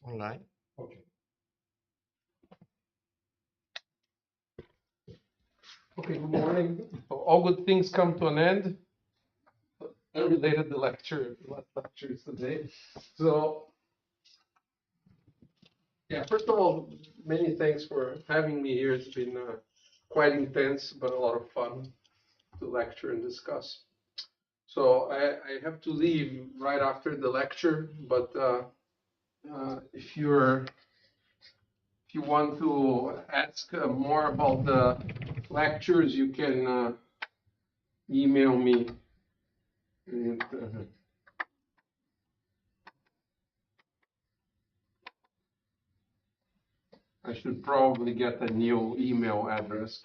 Online. Okay. Okay, good morning. So all good things come to an end. Unrelated to lecture, last lectures today. So, yeah, first of all, many thanks for having me here. It's been quite intense, but a lot of fun to lecture and discuss. So I have to leave right after the lecture, but if you want to ask more about the lectures, you can email me. And, I should probably get a new email address.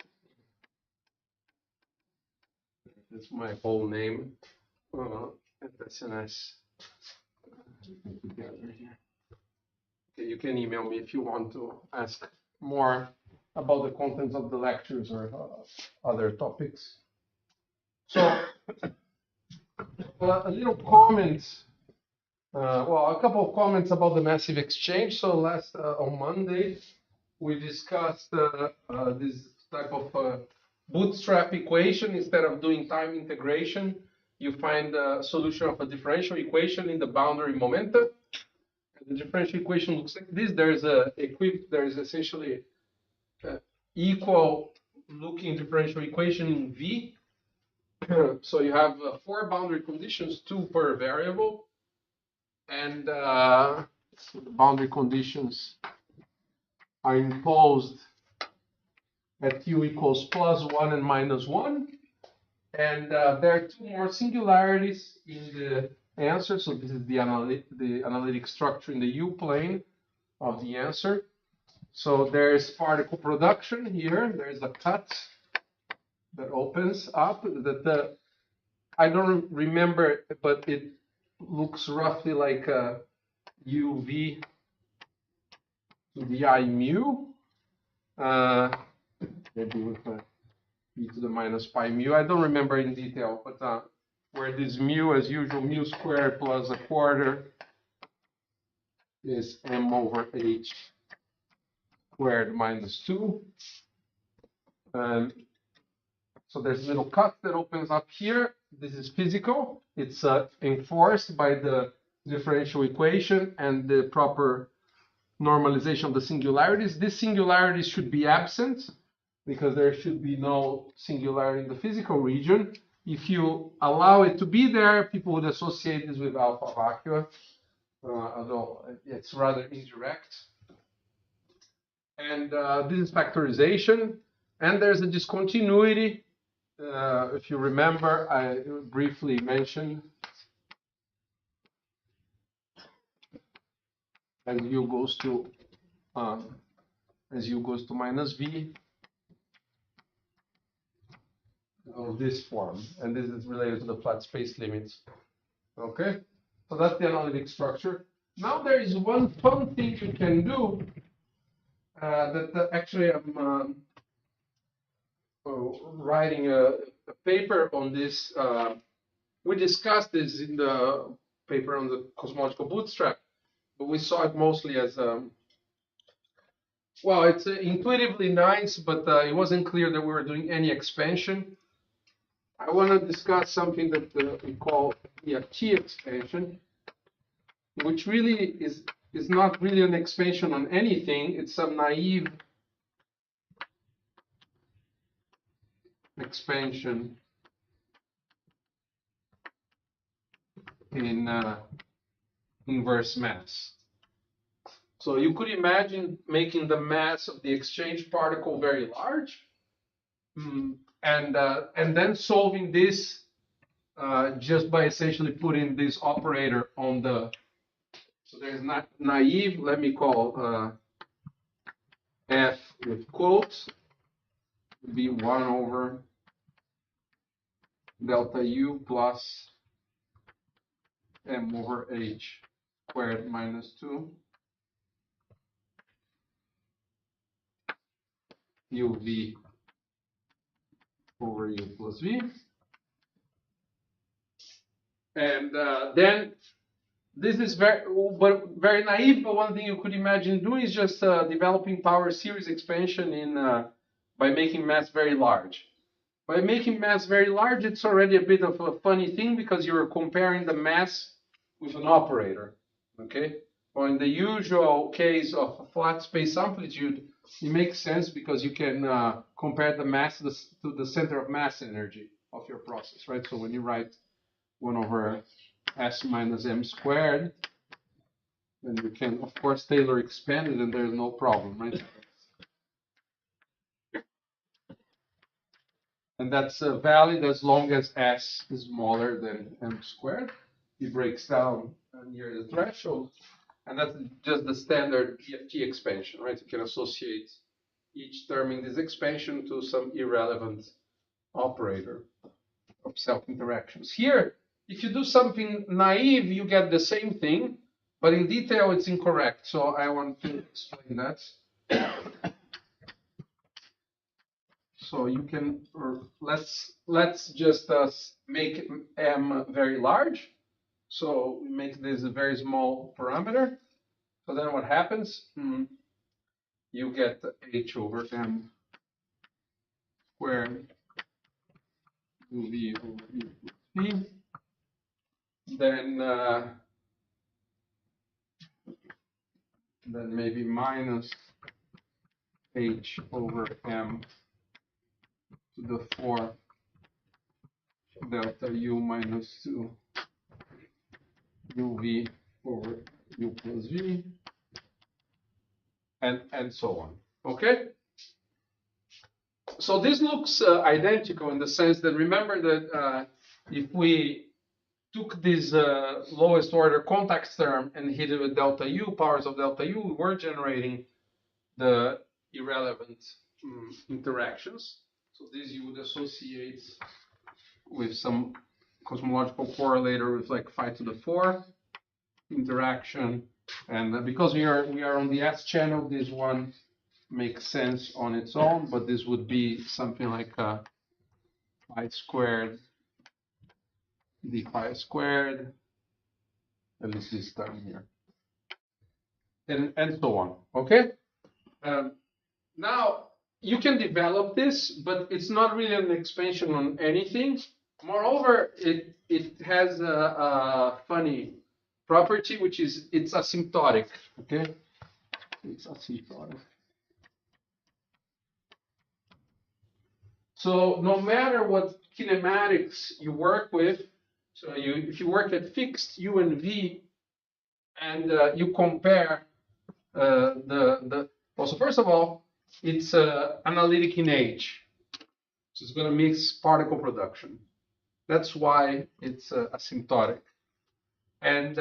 That's my whole name. SNS. Together here. Okay, you can email me if you want to ask more about the contents of the lectures or other topics. So, a little comments. Well, a couple of comments about the massive exchange. So last on Monday, we discussed this type of bootstrap equation. Instead of doing time integration, you find a solution of a differential equation in the boundary momenta. The differential equation looks like this. There is essentially equal looking differential equation in V. So you have four boundary conditions, two per variable, and so the boundary conditions are imposed at u equals +1 and -1. And there are two more singularities in the answer. So this is the analytic structure in the U plane of the answer. So there's particle production here. There's a cut that opens up that I don't remember, but it looks roughly like a UV to the I mu. Maybe with a e to the minus pi mu. I don't remember in detail, but where this mu, as usual, mu squared plus a quarter is m over h squared minus 2. So there's a little cut that opens up here. This is physical. It's enforced by the differential equation and the proper normalization of the singularities. This singularity should be absent because there should be no singularity in the physical region. If you allow it to be there, people would associate this with alpha vacua, although it's rather indirect. And this is factorization. And there's a discontinuity. If you remember, I briefly mentioned as u goes to minus v of this form, and this is related to the flat space limits. Okay, so that's the analytic structure. Now there is one fun thing you can do that actually I'm writing a paper on this. We discussed this in the paper on the cosmological bootstrap, but we saw it mostly as well, it's intuitively nice, but it wasn't clear that we were doing any expansion. I want to discuss something that we call the T expansion, which really is not really an expansion on anything. It's some naive expansion in inverse mass. So you could imagine making the mass of the exchange particle very large, and then solving this just by essentially putting this operator on the. So there's not naive. Let me call f with quotes would be 1 over delta u plus m over h squared minus 2 uv over u plus v. And then this is very naive, but one thing you could imagine doing is just developing power series expansion by making mass very large. By making mass very large, it's already a bit of a funny thing because you're comparing the mass with an operator, okay? Or in the usual case of a flat space amplitude, it makes sense because you can compare the mass to the center of mass energy of your process, right? So when you write 1 over s minus m squared, then you can, of course, Taylor expand it and there's no problem, right? And that's valid as long as s is smaller than m squared. It breaks down near the threshold. And that's just the standard IPhT expansion, right? You can associate each term in this expansion to some irrelevant operator of self-interactions. Here, if you do something naive, you get the same thing, but in detail, it's incorrect. So I want to explain that. So you can, let's just make m very large. So we make this a very small parameter. So then what happens? You get h over m squared uv over v. Then maybe minus h over m to the 4 delta u minus 2 uv over u plus v, and so on. Okay? So this looks identical in the sense that remember that if we took this lowest order contact term and hit it with delta u, powers of delta u, we were generating the irrelevant interactions. So this you would associate with some cosmological correlator with like 5 to the 4 interaction. And because we are on the S channel, this one makes sense on its own, but this would be something like pi squared d pi squared, at least this term here, and so on. Okay. Now you can develop this, but it's not really an expansion on anything. Moreover, it has a funny property, which is it's asymptotic. Okay, it's asymptotic. So no matter what kinematics you work with, so if you work at fixed u and v, and you compare well, so first of all, it's analytic in H, so it's going to mix particle production. That's why it's asymptotic. And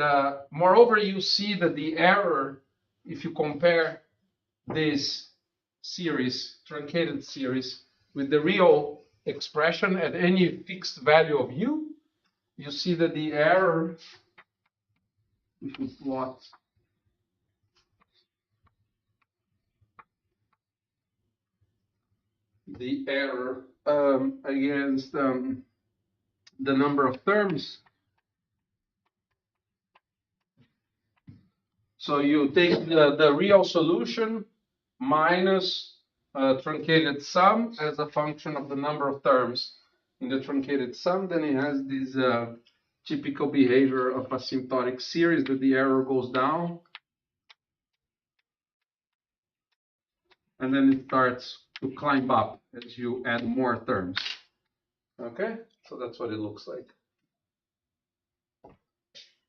moreover, you see that the error, if you compare this series, truncated series, with the real expression at any fixed value of u, you see that the error, if you plot the error against the number of terms. So you take the real solution minus truncated sum as a function of the number of terms in the truncated sum, then it has this typical behavior of asymptotic series that the error goes down. And then it starts to climb up as you add more terms. Okay, so that's what it looks like.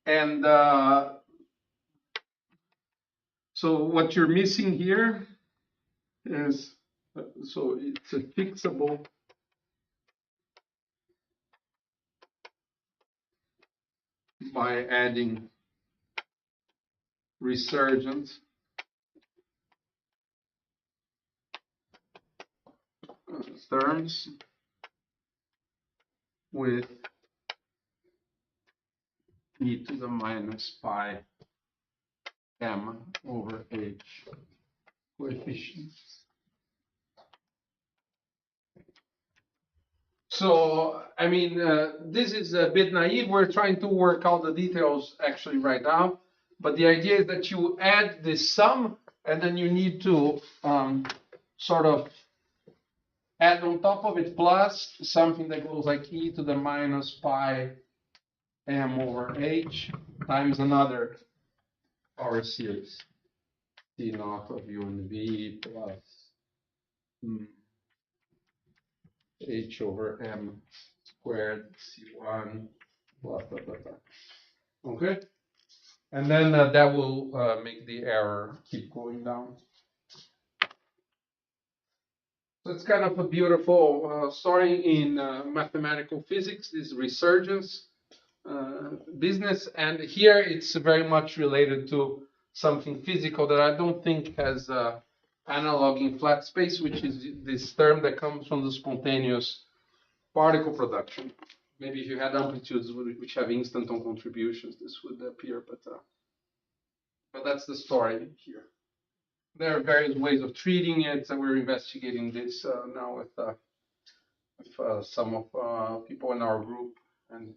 And so what you're missing here is, so it's a fixable by adding resurgent terms with e to the minus pi m over h coefficients. So I mean, this is a bit naive. We're trying to work out the details actually right now. But the idea is that you add this sum, and then you need to sort of add on top of it plus something that goes like e to the minus pi m over h times another power series. C naught of u and v plus h over m squared c1 plus blah, blah, blah. Okay? And then that will make the error keep going down. So it's kind of a beautiful story in mathematical physics, this resurgence business. And here it's very much related to something physical that I don't think has analog in flat space, which is this term that comes from the spontaneous particle production. Maybe if you had amplitudes which have instanton contributions, this would appear, but that's the story here. There are various ways of treating it, and we're investigating this now with some of people in our group, and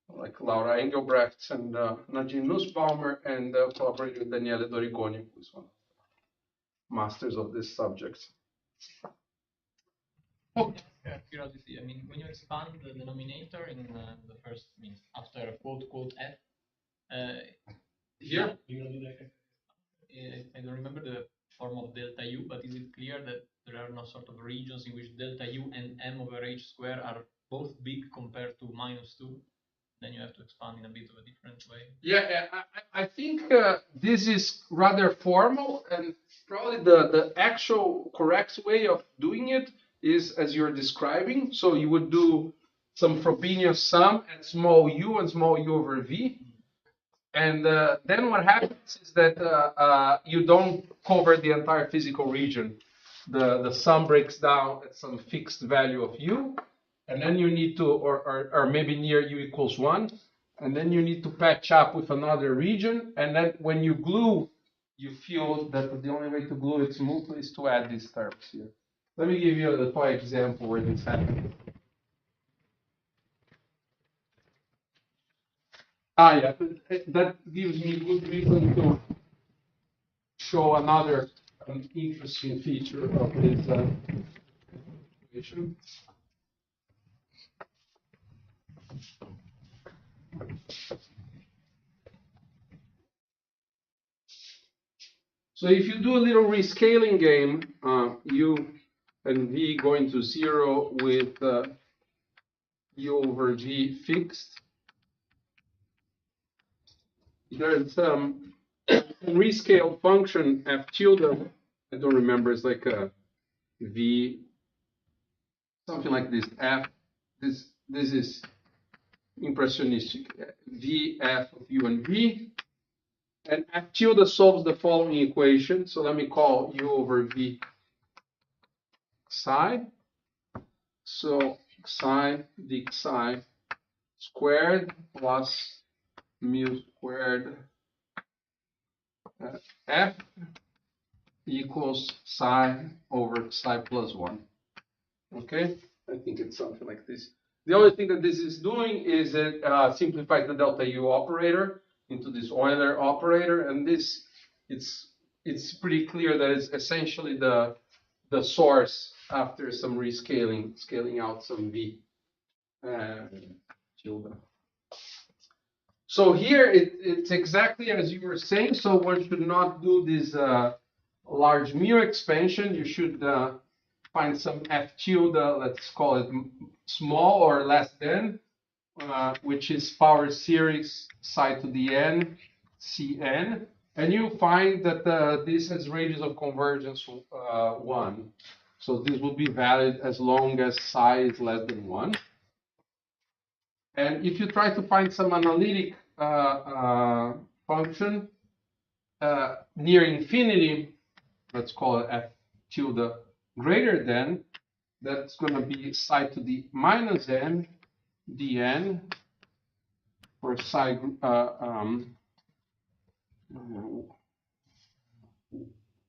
like Laura Engelbrecht and Nadine Nussbaumer, and collaborating with Daniele Dorigoni, who's one of the masters of this subject. Okay. Curiosity. I mean, when you expand the denominator in the first, means after quote f, here, you will do like I don't remember the form of delta u, but is it clear that there are no sort of regions in which delta u and m over h square are both big compared to -2? Then you have to expand in a bit of a different way. Yeah, I think this is rather formal, and probably the actual correct way of doing it is as you're describing. So you would do some Frobenius sum at small u and small u over v. And then what happens is that you don't cover the entire physical region. The sum breaks down at some fixed value of u, and then you need to, or maybe near u equals 1, and then you need to patch up with another region, and then when you glue, you feel that the only way to glue it smoothly is to add these terms here. Let me give you the toy example where this happens. Yeah, that gives me good reason to show another interesting feature of this equation. So if you do a little rescaling game, u and v going to 0 with u over v fixed, there's rescaled function f tilde. I don't remember. It's like a v, something like this. F. This is impressionistic. V f of u and v, and f tilde solves the following equation. So let me call u over v psi. So psi d psi squared plus mu squared f equals psi over psi plus 1. Okay, I think it's something like this. The only thing that this is doing is it simplifies the delta u operator into this Euler operator, and this it's pretty clear that it's essentially the source after some rescaling, scaling out some v tilde. So here it's exactly as you were saying. So one should not do this large mu expansion. You should find some f tilde, let's call it small or less than, which is power series psi to the n, Cn. And you find that this has radius of convergence 1. So this will be valid as long as psi is less than 1. And if you try to find some analytic function near infinity, let's call it f tilde greater than, that's going to be psi to the minus n dn for psi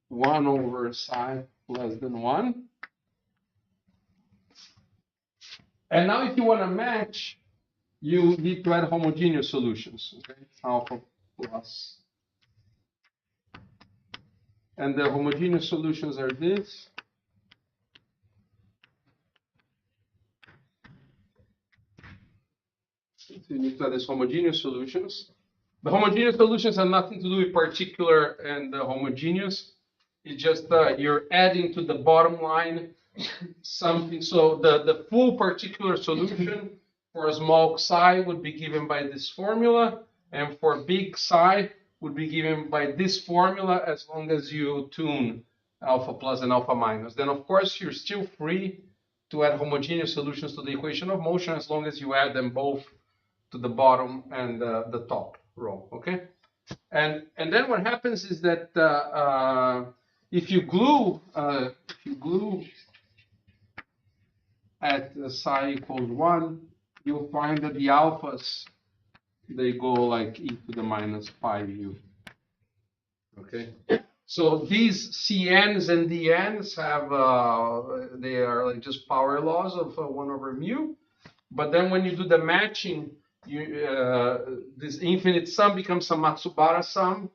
1 over psi less than 1. And now if you want to match, you need to add homogeneous solutions. Okay, alpha plus. And the homogeneous solutions are this. So you need to add these homogeneous solutions. The homogeneous solutions have nothing to do with particular and homogeneous. It's just you're adding to the bottom line something. So the full particular solution for a small psi would be given by this formula, and for big psi would be given by this formula as long as you tune alpha plus and alpha minus. Then, of course, you're still free to add homogeneous solutions to the equation of motion as long as you add them both to the bottom and the top row, okay? And then what happens is that if you glue at psi equals 1, you'll find that the alphas, they go like e to the minus pi u. Okay? So these Cn's and Dn's have, they are like just power laws of 1 over mu. But then when you do the matching, this infinite sum becomes a Matsubara sum,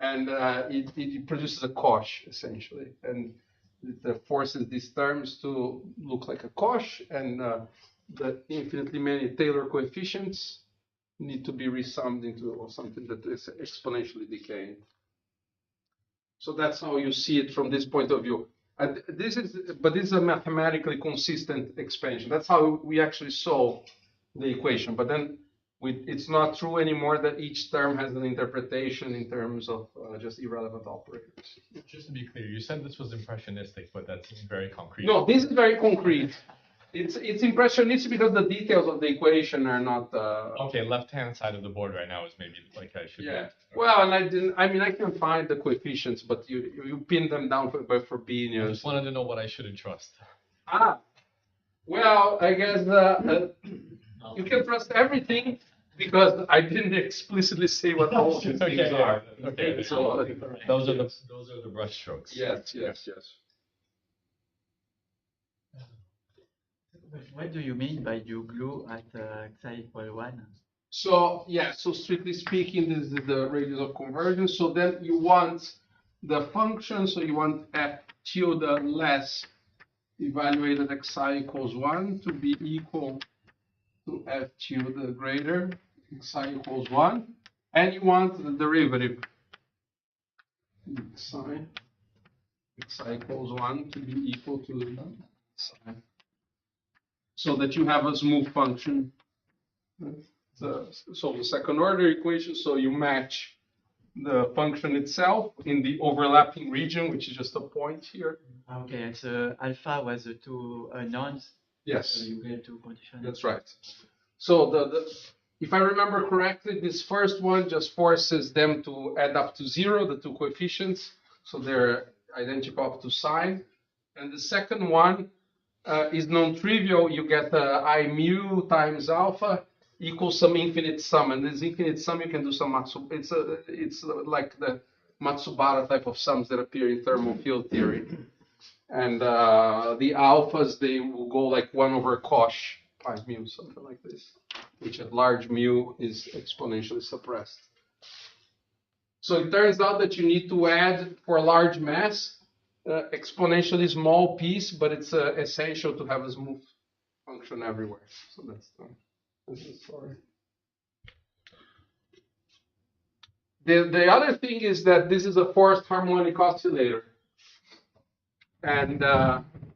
and it produces a cosh, essentially. And it forces these terms to look like a cosh, and the infinitely many Taylor coefficients need to be resummed into something that is exponentially decaying. So that's how you see it from this point of view. And this is a mathematically consistent expansion. That's how we actually solve the equation. But then it's not true anymore that each term has an interpretation in terms of just irrelevant operators. Just to be clear, you said this was impressionistic, but that seems very concrete. No, this is very concrete. It's impressionistic because the details of the equation are not. Okay, left-hand side of the board right now is maybe like I should. Yeah. Well, and I can find the coefficients, but you pin them down for Frobenius. I just wanted to know what I should entrust. Well, I guess you can trust everything because I didn't explicitly say what all these things are. Okay. So those are the brush strokes. Yes. What do you mean by you glue at psi equal 1? So strictly speaking, this is the radius of convergence. So then you want the function, so you want f tilde less evaluated at psi equals 1 to be equal to f tilde greater psi equals 1, and you want the derivative psi equals 1 to be equal to psi, so that you have a smooth function. So the second order equation, so you match the function itself in the overlapping region, which is just a point here. Okay, and so alpha was the two unknowns. Yes. So you get two conditions. That's right. So if I remember correctly, this first one just forces them to add up to 0, the two coefficients, so they're identical up to psi. And the second one is non-trivial. You get I mu times alpha equals some infinite sum, and this infinite sum you can do some it's like the Matsubara type of sums that appear in thermal field theory. And the alphas, they will go like 1 over cosh pi mu, something like this, which at large mu is exponentially suppressed. So it turns out that you need to add for a large mass exponentially small piece, but it's essential to have a smooth function everywhere. So that's the story. The other thing is that this is a forced harmonic oscillator. And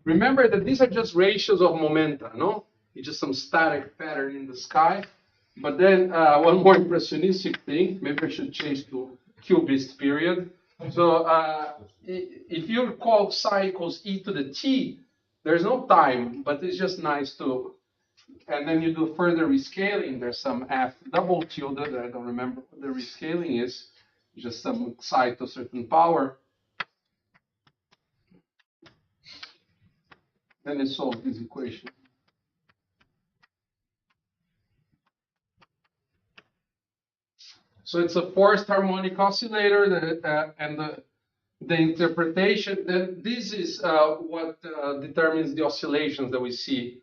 remember that these are just ratios of momenta, no? It's just some static pattern in the sky. But then one more impressionistic thing, maybe I should change to cubist period. So if you call psi equals e to the t, there's no time, but it's just nice to, and then you do further rescaling. There's some f double tilde, that I don't remember what the rescaling is, just some psi to a certain power. Then it solves this equation. So it's a forced harmonic oscillator, and the interpretation. Then this is what determines the oscillations that we see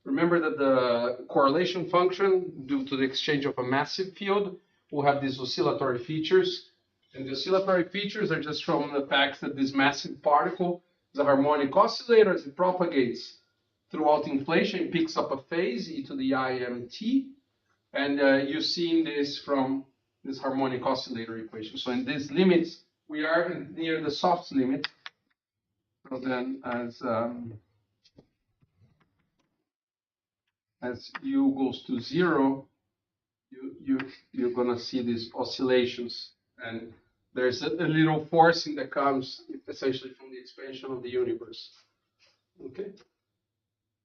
Remember that the correlation function, due to the exchange of a massive field, will have these oscillatory features. And the oscillatory features are just from the fact that this massive particle is a harmonic oscillator. As it propagates throughout inflation, it picks up a phase, e to the IMT. And you're seeing this from this harmonic oscillator equation. So in these limits, we are near the soft limit. So then as u goes to 0, you're gonna see these oscillations, and there's a little forcing that comes essentially from the expansion of the universe. Okay.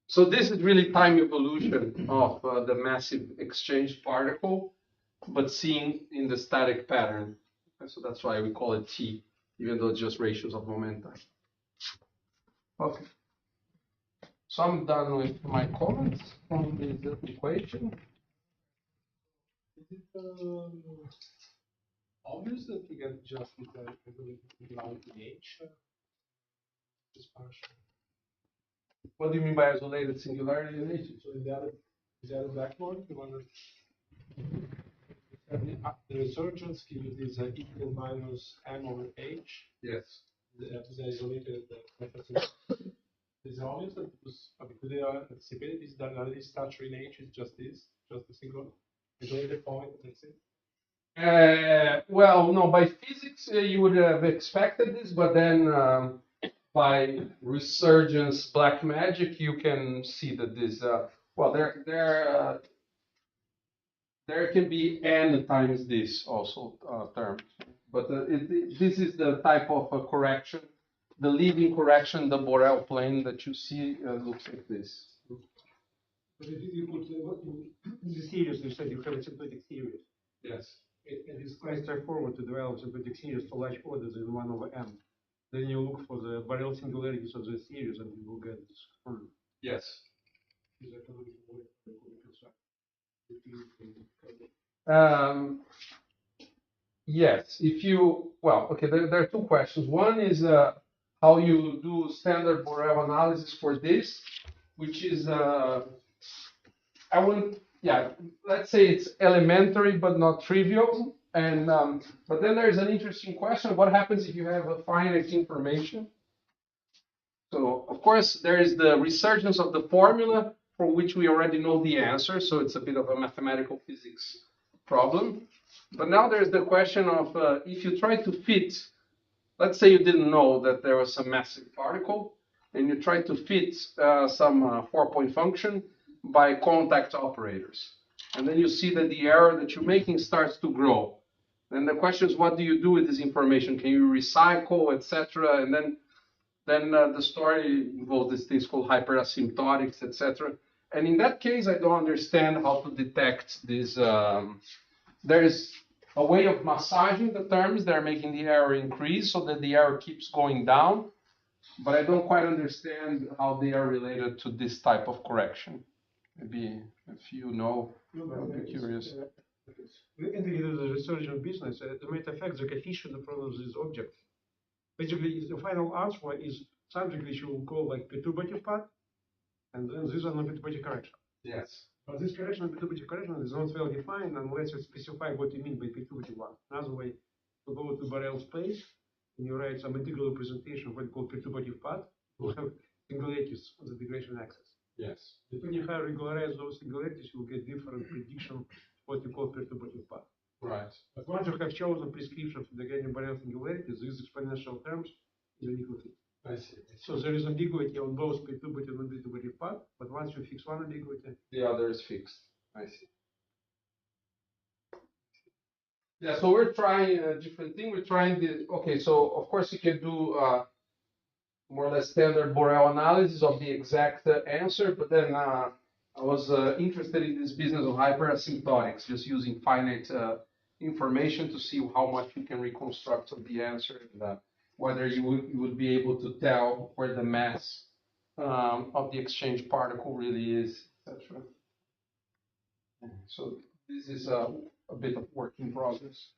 So this is really time evolution of the massive exchange particle, but seen in the static pattern. So that's why we call it T, even though it's just ratios of momenta. Okay. So I'm done with my comments on this equation. Is it obvious that we get just with the isolated H? This function. What do you mean by isolated singularity in H? So in the other blackboard, you want to the resurgence gives this equal minus m over h. Yes. The isolated is obvious that it was because they are anticipated is that this structure in H is just this, just a single isolated point, that's it. Well, no, by physics you would have expected this, but then by resurgence black magic, you can see that this, well, there can be n times this also term, but this is the type of correction, the leading correction, the Borel plane that you see looks like this. But if you put the series, you said you have a symplectic series. Yes. It is quite straightforward to develop symplectic series for large orders in 1 over m. Then you look for the Borel singularities of the series and you will get this formula. Yes. Yes, if you, well, okay, there are two questions. One is how you do standard Borel analysis for this, which is, I wouldn't, yeah, let's say it's elementary but not trivial. And but then there's an interesting question: what happens if you have a finite information? So of course there is the resurgence of the formula for which we already know the answer. So it's a bit of a mathematical physics problem. But now there's the question of if you try to fit, let's say you didn't know that there was a massive particle, and you try to fit some 4-point function by contact operators. And then you see that the error that you're making starts to grow. Then the question is, what do you do with this information? Can you recycle, etc.? And then the story involves these things called hyperasymptotics, etc. And in that case, I don't understand how to detect this. There's a way of massaging the terms that are making the error increase so that the error keeps going down. But I don't quite understand how they are related to this type of correction. Maybe if you know, I'd be curious. In the resurgence business, the main effect, the coefficient of one of these objects. Basically, the final answer is something which you will call like perturbative part, and then this is non perturbative correction. Yes. But this correction, perturbative correction, is not well defined unless you specify what you mean by perturbative one. Another way to go to Borel space, and you write some integral representation of what you call perturbative part, you will have singularities on the integration axis. Yes. When you have regularized those singularities, you will get different prediction of what you call perturbative part. Right. But once you have chosen prescription for the getting Borel singularities, these exponential terms is unequal fit. I see. So there is ambiguity on both perturbative and non-perturbative part, but once you fix one ambiguity, the other is fixed. I see. Yeah, so we're trying a different thing. We're trying the, okay, so of course you can do more or less standard Borel analysis of the exact answer, but then I was interested in this business of hyperasymptotics, just using finite information to see how much you can reconstruct of the answer and whether you would be able to tell where the mass of the exchange particle really is, etc. So this is a bit of work in progress.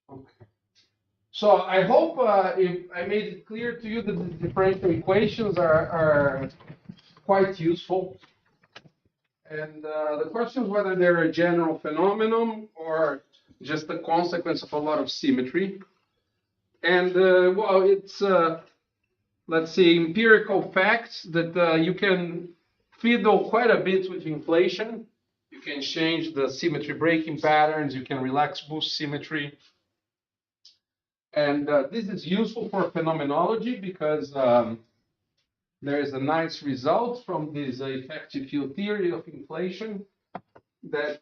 Okay. So I hope if I made it clear to you that the differential equations are quite useful. And the question is whether they're a general phenomenon or just a consequence of a lot of symmetry. And well, it's let's say empirical facts that you can fiddle quite a bit with inflation. You can change the symmetry breaking patterns. You can relax boost symmetry. And this is useful for phenomenology because there is a nice result from this effective field theory of inflation that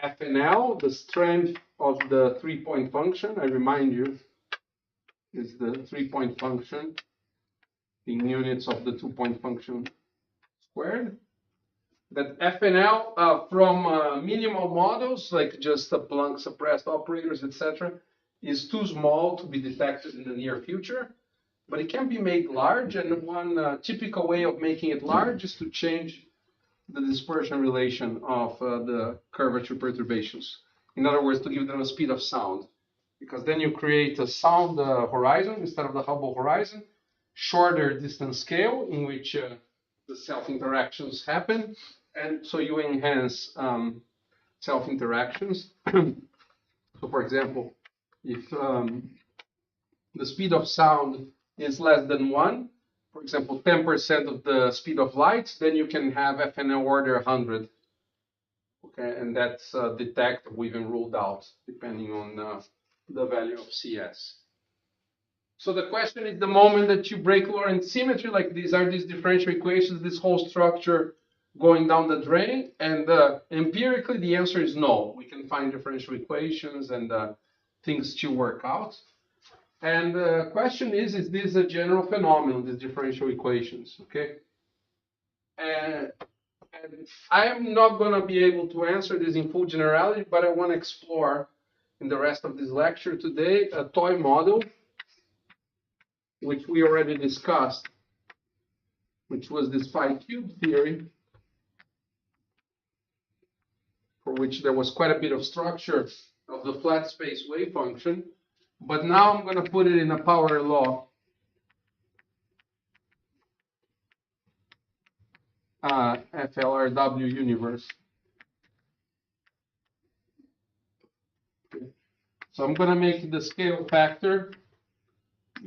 FNL, the strength of the 3-point function, I remind you, is the 3-point function in units of the 2-point function squared. That FNL from minimal models, like just the Planck suppressed operators, etc., is too small to be detected in the near future, but it can be made large, and one typical way of making it large is to change the dispersion relation of the curvature perturbations. In other words, to give them a speed of sound, because then you create a sound horizon instead of the Hubble horizon, shorter distance scale in which the self-interactions happen, and so you enhance self-interactions. So for example, if the speed of sound is less than 1, for example, 10% of the speed of light, then you can have FNL order 100. Okay, and that's detectable, even ruled out, depending on the value of CS. So the question is, the moment that you break Lorentz symmetry like this, are these differential equations, this whole structure going down the drain? And empirically, the answer is no. We can find differential equations and things still work out. And the question is this a general phenomenon, these differential equations, okay? And I am not going to be able to answer this in full generality, but I want to explore in the rest of this lecture today a toy model, which we already discussed, which was this phi cube theory, for which there was quite a bit of structure of the flat space wave function. But now I'm going to put it in a power law. FLRW universe. Okay. So I'm going to make the scale factor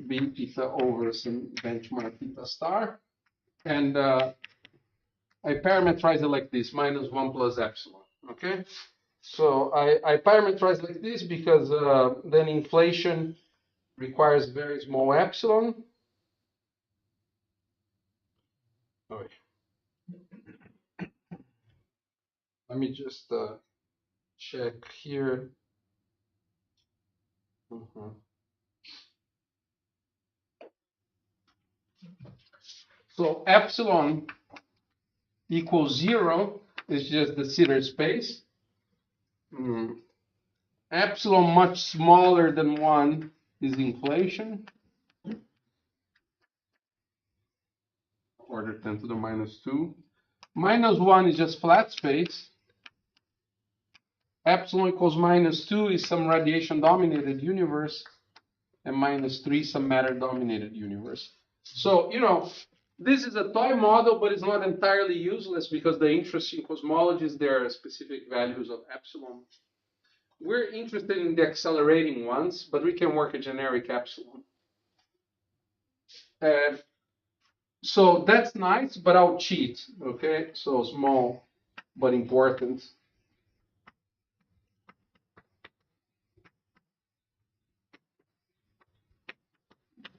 be theta over some benchmark theta star. And I parameterize it like this, -1 plus epsilon. Okay? So I parameterize like this because then inflation requires very small epsilon. Oh, let me just check here. So epsilon equals 0 is just the Sitter space. Epsilon much smaller than 1 is inflation. Order 10 to the -2. -1 is just flat space. Epsilon equals -2 is some radiation dominated universe, and -3 some matter dominated universe. So, you know, this is a toy model, but it's not entirely useless because the interest in cosmology is there are specific values of epsilon. We're interested in the accelerating ones, but we can work a generic epsilon. So that's nice, but I'll cheat, okay? So small, but important.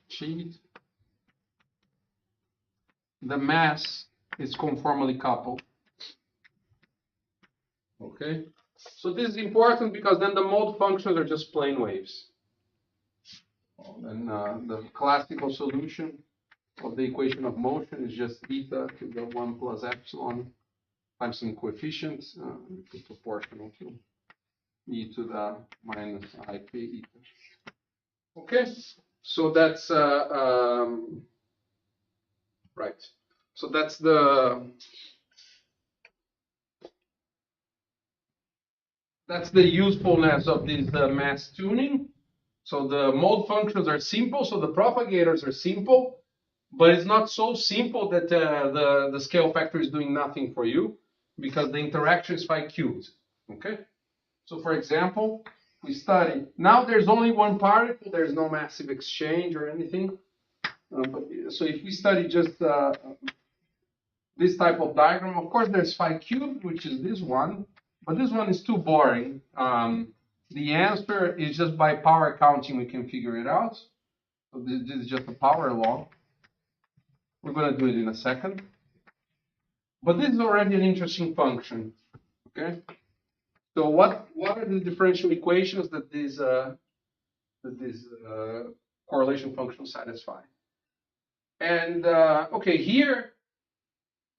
Cheat. The mass is conformally coupled. Okay? So this is important because then the mode functions are just plane waves. And the classical solution of the equation of motion is just eta to the 1 plus epsilon times some coefficients proportional to e to the minus ik eta. Okay, so that's right. So that's the usefulness of this mass tuning. So the mode functions are simple, so the propagators are simple, but it's not so simple that the scale factor is doing nothing for you because the interaction is phi cubed. Okay? So for example, we study, now there's only one particle, there's no massive exchange or anything. So if we study just this type of diagram, of course there's phi cubed, which is this one, but this one is too boring. The answer is just by power counting, we can figure it out. So this is just a power law. We're going to do it in a second. But this is already an interesting function. Okay. So what are the differential equations that these correlation functions satisfy? And okay, here,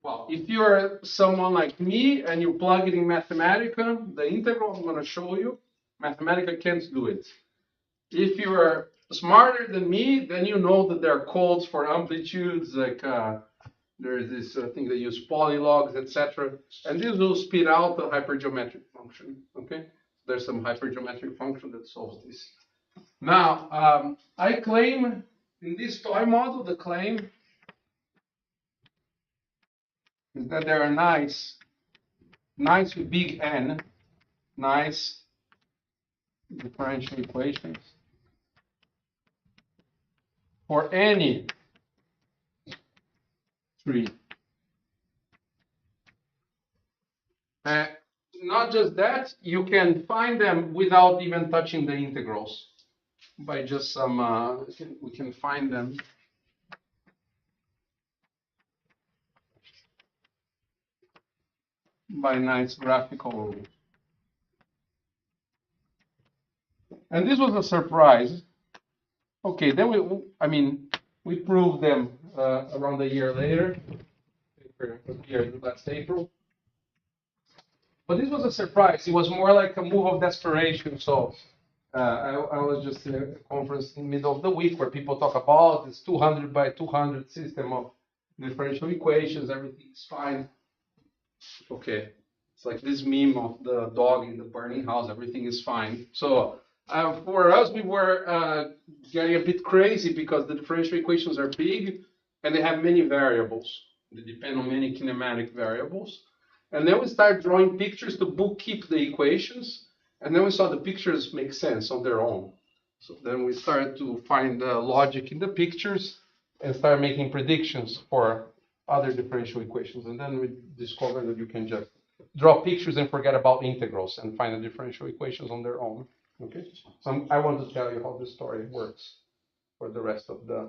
well, if you're someone like me and you plug it in Mathematica, the integral I'm going to show you, Mathematica can't do it. If you're smarter than me, then you know that there are codes for amplitudes, like there's this thing they use polylogs, etc. And this will spit out a hypergeometric function. Okay, there's some hypergeometric function that solves this. Now, I claim in this toy model, the claim is that there are nice with big N, nice differential equations for any tree. Not just that, you can find them without even touching the integrals. By just some, we can find them by nice graphical rules. And this was a surprise. Okay, then we proved them around a year later, last April. But this was a surprise. It was more like a move of desperation. So I was just in a conference in the middle of the week where people talk about this 200 by 200 system of differential equations. Everything's fine. Okay, it's like this meme of the dog in the burning house. Everything is fine. So for us, we were getting a bit crazy because the differential equations are big and they have many variables. They depend on many kinematic variables. And then we started drawing pictures to bookkeep the equations. And then we saw the pictures make sense on their own. So then we started to find the logic in the pictures and start making predictions for other differential equations. And then we discovered that you can just draw pictures and forget about integrals and find the differential equations on their own. Okay. So I want to tell you how this story works for the rest of the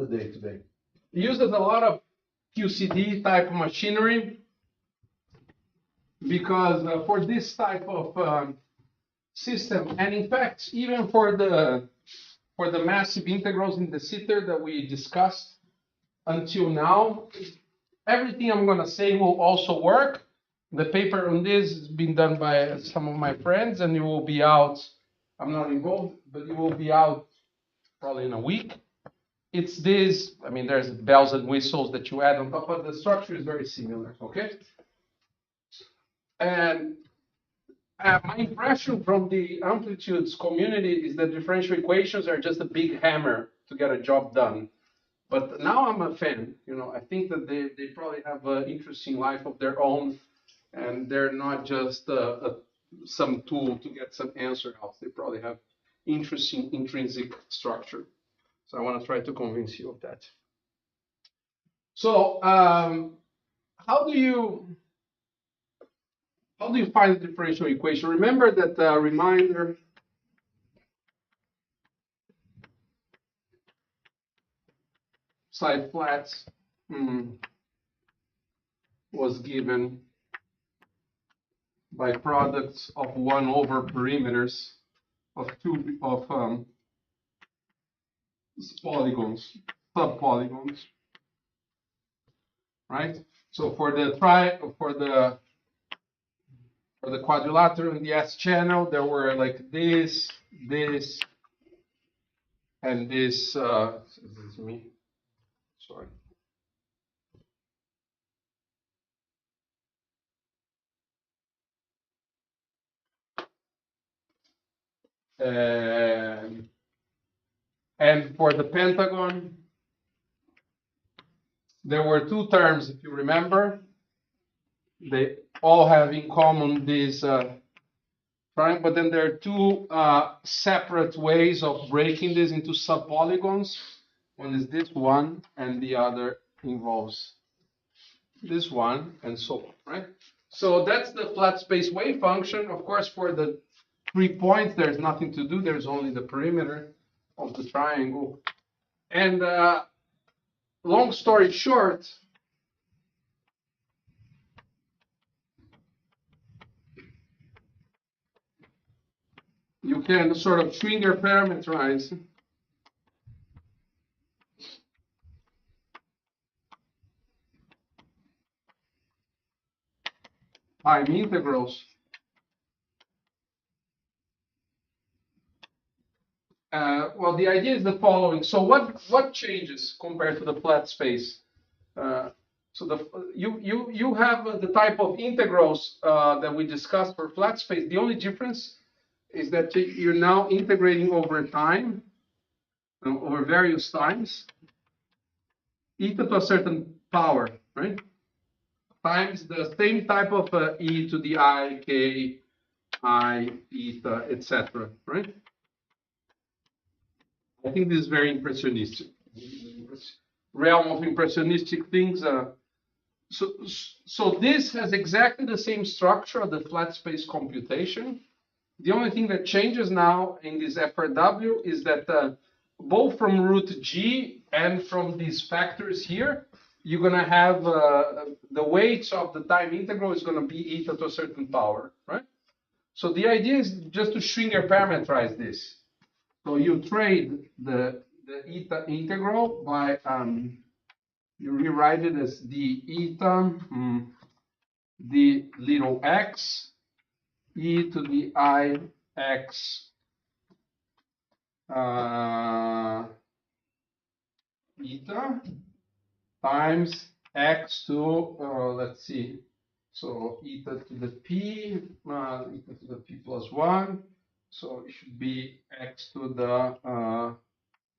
day today. It uses a lot of QCD type of machinery because for this type of system, and in fact, even for the massive integrals in the sitter that we discussed until now, everything I'm going to say will also work. The paper on this has been done by some of my friends, and it will be out. I'm not involved, but it will be out probably in a week. It's this, there's bells and whistles that you add on top, but the structure is very similar, okay? And my impression from the amplitudes community is that differential equations are just a big hammer to get a job done. But now I'm a fan, I think that they probably have an interesting life of their own, and they're not just some tool to get some answer out. They probably have interesting intrinsic structure. So I want to try to convince you of that. So how do you find the differential equation? Remember that reminder. Side flats was given by products of 1 over perimeters of polygons, subpolygons, right? So for the quadrilateral in the S channel, there were like this, and this. This is me. Sorry. And for the pentagon, there were two terms, if you remember. They all have in common this triangle, but then there are two separate ways of breaking this into subpolygons. One is this one, and the other involves this one, and so on, right? So that's the flat space wave function. Of course, for the 3 points, there's nothing to do. There's only the perimeter of the triangle. And long story short, you can sort of Schwinger parameterize time integrals. Well, the idea is the following. So what changes compared to the flat space? You have the type of integrals that we discussed for flat space. The only difference is that you're now integrating over time, over various times, eta to a certain power, right? Times the same type of e to the I, k, I, eta, etc., right? I think this is very impressionistic. Realm of impressionistic things. So this has exactly the same structure of the flat space computation. The only thing that changes now in this FRW is that both from root G and from these factors here, you're going to have the weights of the time integral is going to be eta to a certain power, right? So the idea is just to Schwinger parameterize this. So you trade the eta integral by, you rewrite it as d eta d little x e to the I x eta times x to, let's see, so eta to the p, eta to the p plus 1. So it should be x to the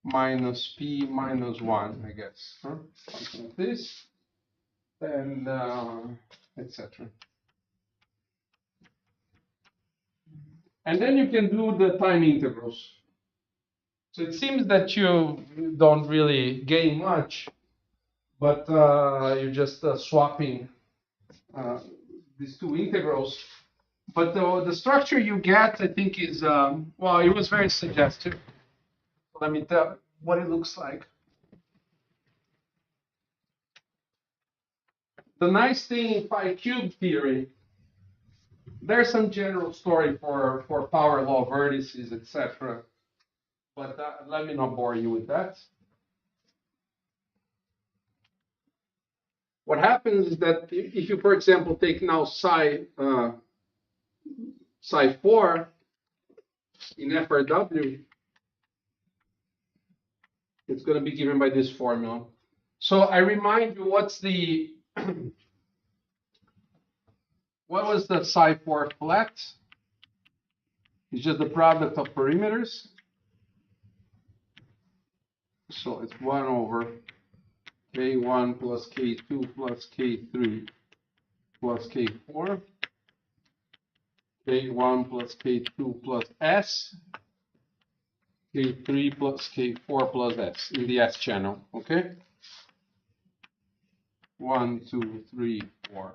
minus p minus 1, I guess. Huh? Something like this. And etc. And then you can do the time integrals. So it seems that you don't really gain much, but you're just swapping these two integrals. But the structure you get, I think, is, well, it was very suggestive. Let me tell what it looks like. The nice thing in phi cube theory, there's some general story for power law vertices, etc. But let me not bore you with that. What happens is that if you, for example, take now psi 4 in FRW, it's going to be given by this formula. So I remind you, what's the what was the psi 4 flat? It's just the product of perimeters. So it's 1 over k1 plus k2 plus k3 plus k4, k1 plus k2 plus s, k3 plus k4 plus s in the s channel, okay? 1, 2, 3, 4.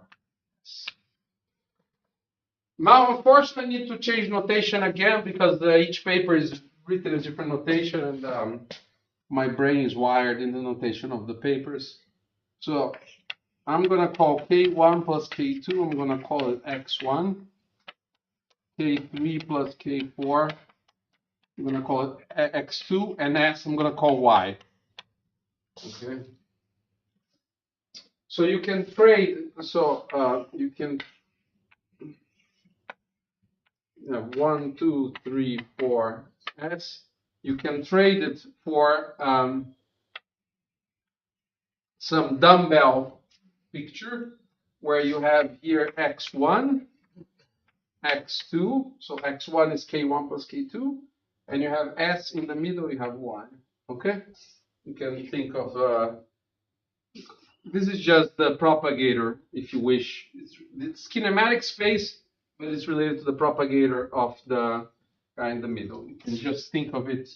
Now, unfortunately, I need to change notation again because each paper is written in different notation, and my brain is wired in the notation of the papers. So I'm going to call K1 plus K2, I'm going to call it X1. K3 plus K4, I'm going to call it X2, and S I'm going to call Y. Okay. So you can trade, so you can 1, 2, 3, 4 S. You can trade it for some dumbbell picture where you have here X1, X2. So X1 is K1 plus K2. and you have S in the middle, you have Y. Okay? You can think of this is just the propagator, if you wish. It's kinematic space, but it's related to the propagator of the guy in the middle. You can just think of it.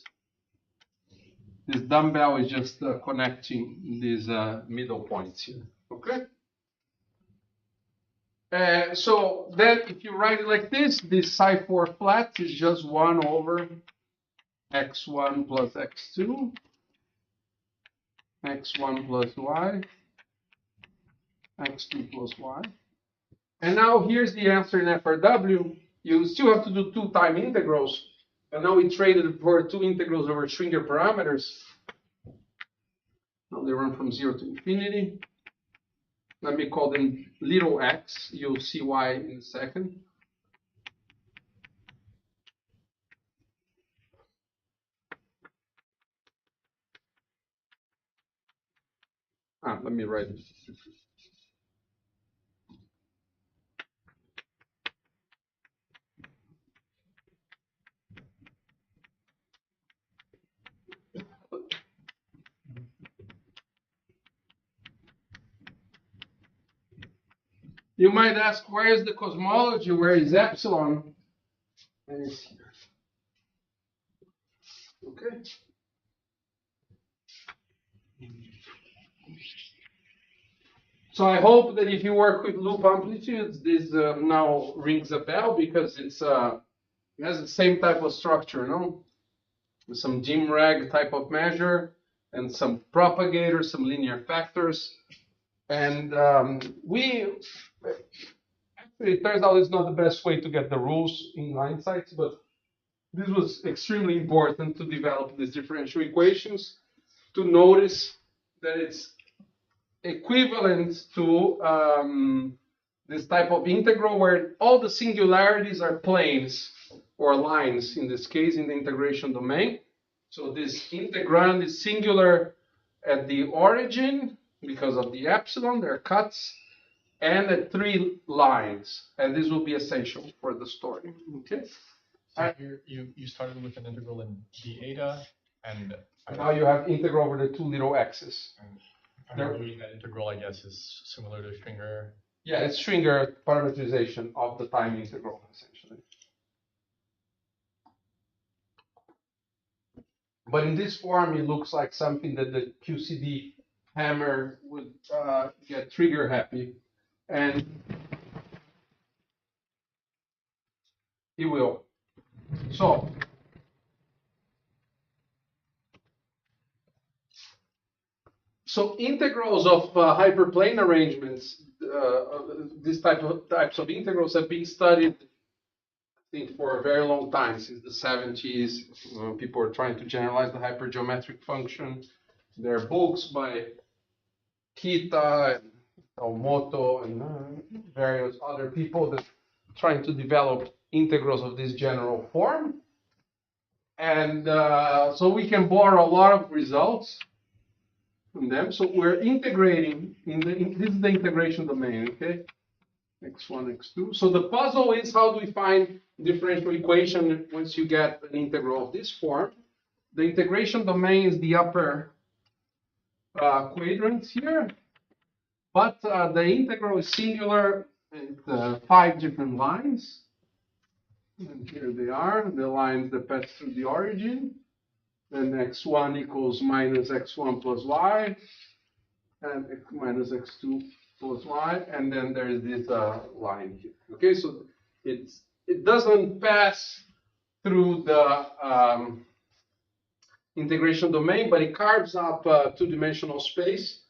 This dumbbell is just connecting these middle points here. Okay? So then if you write it like this psi4 flat is just 1 over x1 plus x2, x1 plus y, x2 plus y. And now here's the answer in FRW. You still have to do 2 time integrals. And now we traded for 2 integrals over Schwinger parameters. Now they run from 0 to infinity. Let me call them little x. You'll see why in a second. Let me write it. You might ask, where is the cosmology? Where is epsilon? And it's here. Okay. So I hope that if you work with loop amplitudes, this now rings a bell because it has the same type of structure, no? With some GIMRAG type of measure and some propagators, some linear factors. And actually, it turns out it's not the best way to get the rules in line sites, but this was extremely important to develop these differential equations, to notice that it's equivalent to this type of integral where all the singularities are planes or lines, in this case, in the integration domain. So this integrand is singular at the origin because of the epsilon, there are cuts, and at 3 lines. And this will be essential for the story. Okay. So you started with an integral in d eta, and now you have integral over the 2 little x's. That integral, I guess, is similar to Schwinger. Yeah, it's Schwinger parametrization of the time integral, essentially. But in this form, it looks like something that the QCD hammer would get trigger happy. And it will. So integrals of hyperplane arrangements, these types of integrals have been studied, I think, for a very long time, since the 70s. People are trying to generalize the hypergeometric function. There are books by Kita and Omoto and various other people that are trying to develop integrals of this general form. And so we can borrow a lot of results from them. So we're integrating this is the integration domain, okay? X1, X2. So the puzzle is, how do we find differential equation once you get an integral of this form? The integration domain is the upper quadrant here, but the integral is singular at 5 different lines. And here they are, the lines that pass through the origin. Then x1 equals minus x1 plus y, and x minus x2 plus y, and then there is this line here. Okay, so it doesn't pass through the integration domain, but it carves up two-dimensional space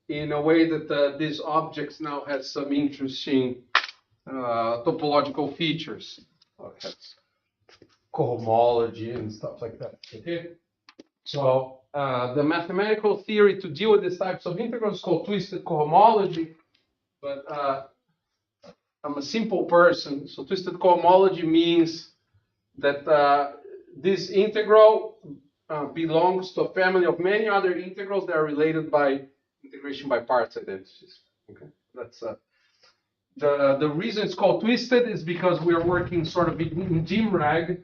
in a way that these objects now have some interesting topological features. It has cohomology and stuff like that. Okay. So the mathematical theory to deal with these types of integrals is called twisted cohomology. But I'm a simple person, so twisted cohomology means that this integral belongs to a family of many other integrals that are related by integration by parts identities. Okay, that's the reason it's called twisted is because we are working sort of in GIMRAG.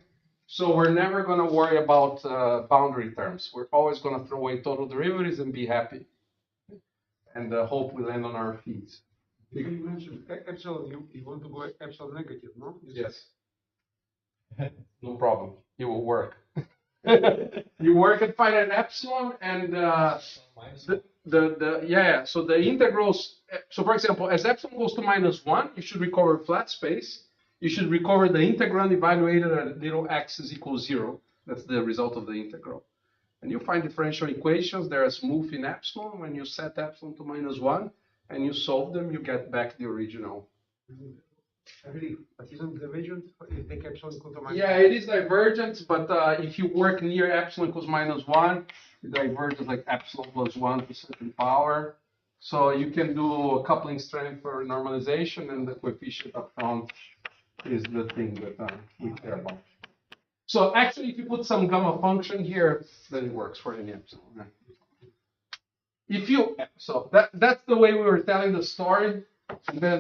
So we're never going to worry about boundary terms. We're always going to throw away total derivatives and be happy. And hope we land on our feet. You mentioned epsilon, you want to go epsilon negative, no? Yes. No problem. It will work. You work at finite epsilon and so the integrals, so for example, as epsilon goes to -1, you should recover flat space. You should recover the integrand evaluated at little x is equal 0. That's the result of the integral. And you find differential equations, they're smooth in epsilon. When you set epsilon to -1 and you solve them, you get back the original. I believe, but isn't divergent? You take epsilon equal to minus Yeah, it is divergent, but if you work near epsilon equals -1, it diverges like epsilon plus 1 to a certain power. So you can do a coupling strength for normalization, and the coefficient up front is the thing that we care about. So actually, if you put some gamma function here, then it works for any epsilon. Right? So that's the way we were telling the story, and then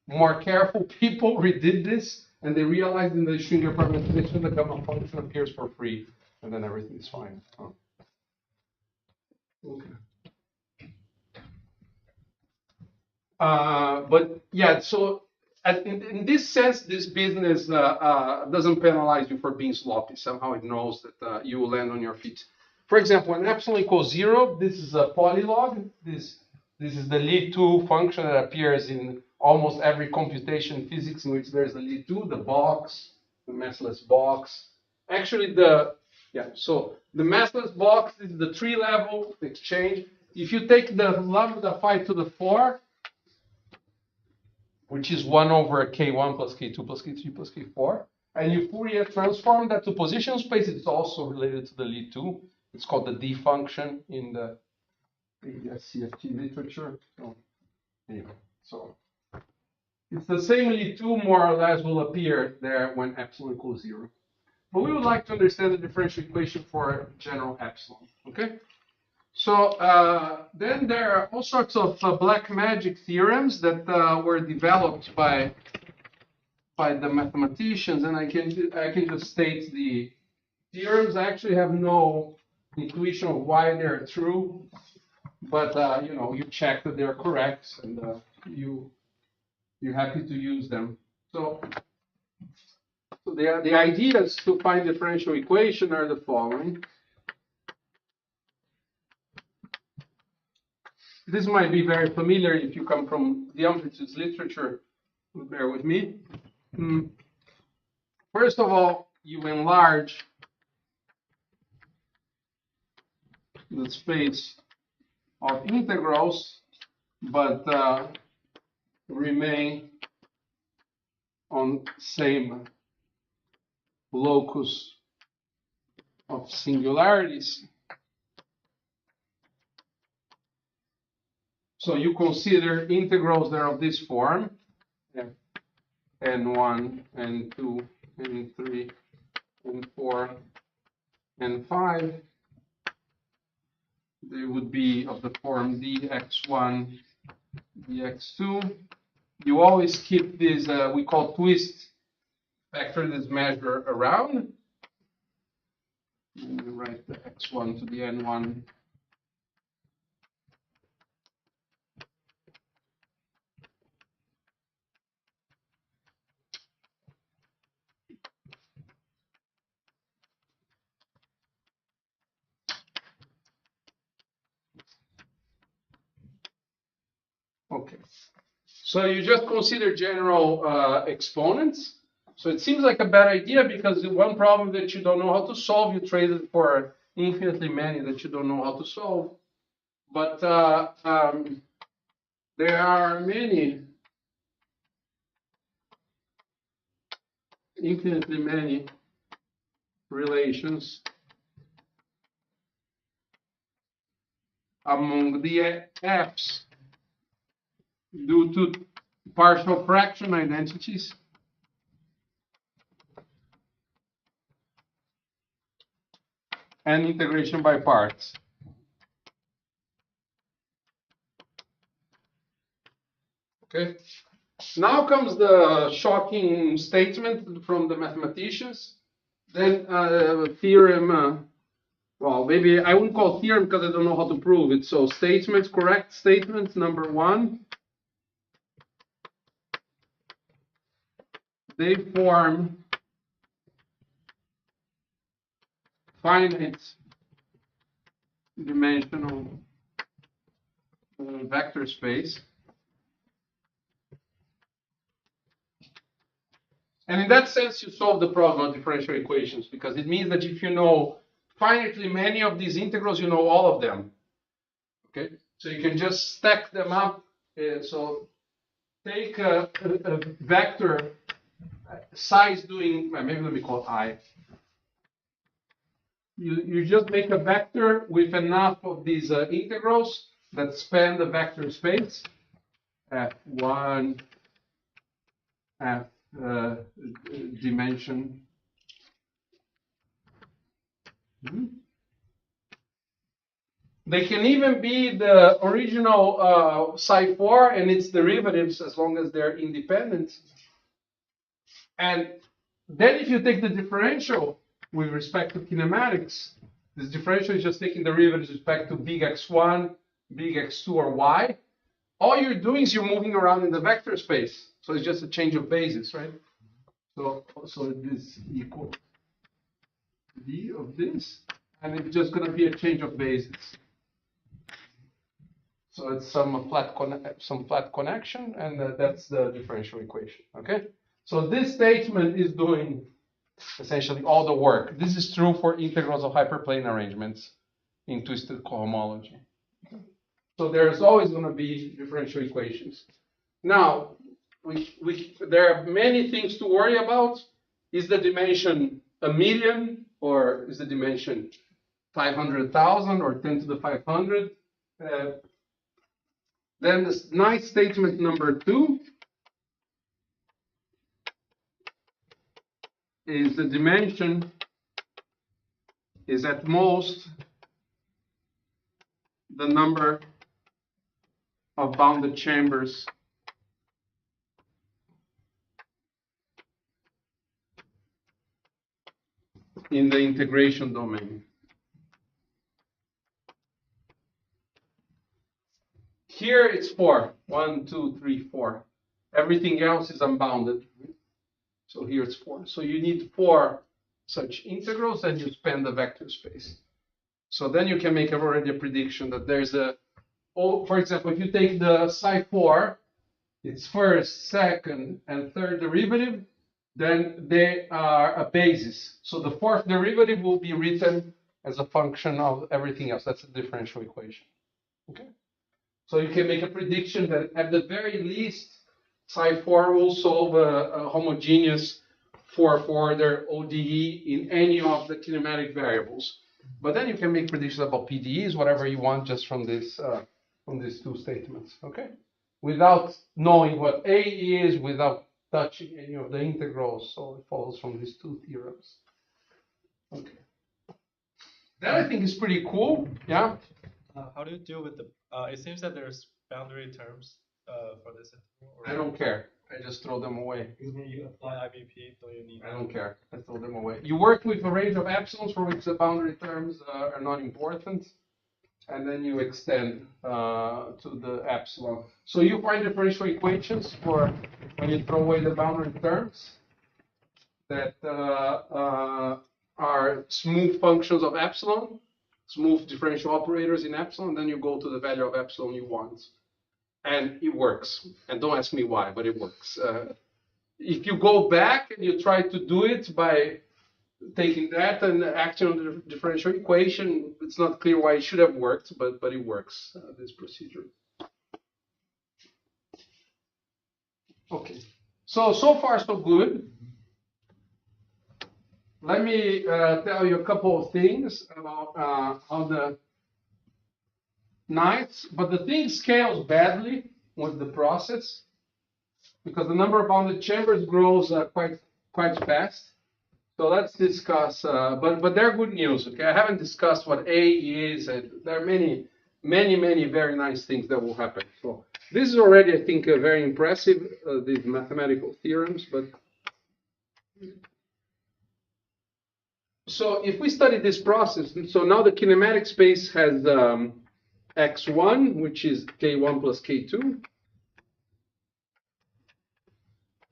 more careful people redid this, and they realized in the Schwinger parameterization the gamma function appears for free, and then everything is fine. Oh. Okay. But yeah, so in this sense, this business doesn't penalize you for being sloppy. Somehow it knows that you will land on your feet. For example, when epsilon equals 0, this is a polylog. This is the Lie2 function that appears in almost every computation in physics in which there's a Lie2, the box, the massless box. Actually, so the massless box is the tree-level exchange. If you take the lambda phi to the 4, which is 1 over k1 plus k2 plus k3 plus k4, and you Fourier transform that to position space, it's also related to the Lie2. It's called the D function in the IPhT literature. So, anyway, so it's the same Lie2 more or less will appear there when epsilon equals 0. But we would like to understand the differential equation for general epsilon. Okay. So then there are all sorts of black magic theorems that were developed by the mathematicians, and I can just state the theorems. I actually have no intuition of why they're true, but you check that they're correct, and you're happy to use them. So the ideas to find differential equation are the following. This might be very familiar if you come from the amplitudes literature. Bear with me. First of all, you enlarge the space of integrals, but remain on same locus of singularities. So you consider integrals that are of this form, n1, n2, n3, n4, n5. They would be of the form dx1, dx2. You always keep this, we call twist, factor this measure around. And you write the x1 to the n1. Okay. So you just consider general exponents. So it seems like a bad idea because the one problem that you don't know how to solve, you trade it for infinitely many that you don't know how to solve. But there are many, infinitely many relations among the F's due to partial fraction identities. And integration by parts. Okay. Now comes the shocking statement from the mathematicians. Then theorem, well, maybe I wouldn't call theorem because I don't know how to prove it. So statement, correct statement number 1. They form finite dimensional vector space. And in that sense, you solve the problem of differential equations, because it means that if you know finitely many of these integrals, you know all of them. Okay, so you can just stack them up. So take a vector size doing, maybe let me call it I. You just make a vector with enough of these integrals that span the vector space. F1, F dimension. They can even be the original psi4 and its derivatives as long as they're independent. And then if you take the differential with respect to kinematics, this differential is just taking derivatives with respect to big X1, big X2, or Y. All you're doing is you're moving around in the vector space. So it's just a change of basis, right? So this equals d of this, and it's just going to be a change of basis. So it's some flat connection, and that's the differential equation. Okay. So this statement is doing essentially all the work. This is true for integrals of hyperplane arrangements in twisted cohomology. So there's always going to be differential equations. Now, there are many things to worry about. Is the dimension 1,000,000, or is the dimension 500,000 or 10 to the 500? Then this nice statement number 2 is the dimension is at most the number of bounded chambers in the integration domain. Here it's 4. 1, 2, 3, 4. Everything else is unbounded. So here it's 4. So you need 4 such integrals, and you span the vector space. So then you can make already a prediction that there's for example, if you take the psi4, its first, second, and third derivative, then they are a basis. So the fourth derivative will be written as a function of everything else. That's a differential equation. Okay. So you can make a prediction that at the very least, psi4 will solve a homogeneous 4-order ODE in any of the kinematic variables. But then you can make predictions about PDEs, whatever you want, just from these two statements. Okay, without knowing what A is, without touching any of the integrals. So it follows from these two theorems. Okay, that I think is pretty cool. Yeah. How do you deal with the? It seems that there's boundary terms for this interval. I don't care. I just throw them away. Because when you apply IPP, so you need. I don't care. I throw them away. You work with a range of epsilons for which the boundary terms are not important, and then you extend to the epsilon. So you find differential equations for when you throw away the boundary terms that are smooth functions of epsilon, smooth differential operators in epsilon. Then you go to the value of epsilon you want. And it works. And don't ask me why, but it works. If you go back and you try to do it by taking that and acting on the differential equation, it's not clear why it should have worked, but it works, this procedure. Okay. So far, so good. Let me tell you a couple of things about how the nice, but the thing scales badly with the process because the number of bounded chambers grows quite fast. So let's discuss, but they're good news. Okay, I haven't discussed what A is, and there are many very nice things that will happen. So this is already, I think, very impressive. These mathematical theorems, but So if we study this process, so now the kinematic space has x1, which is k1 plus k2,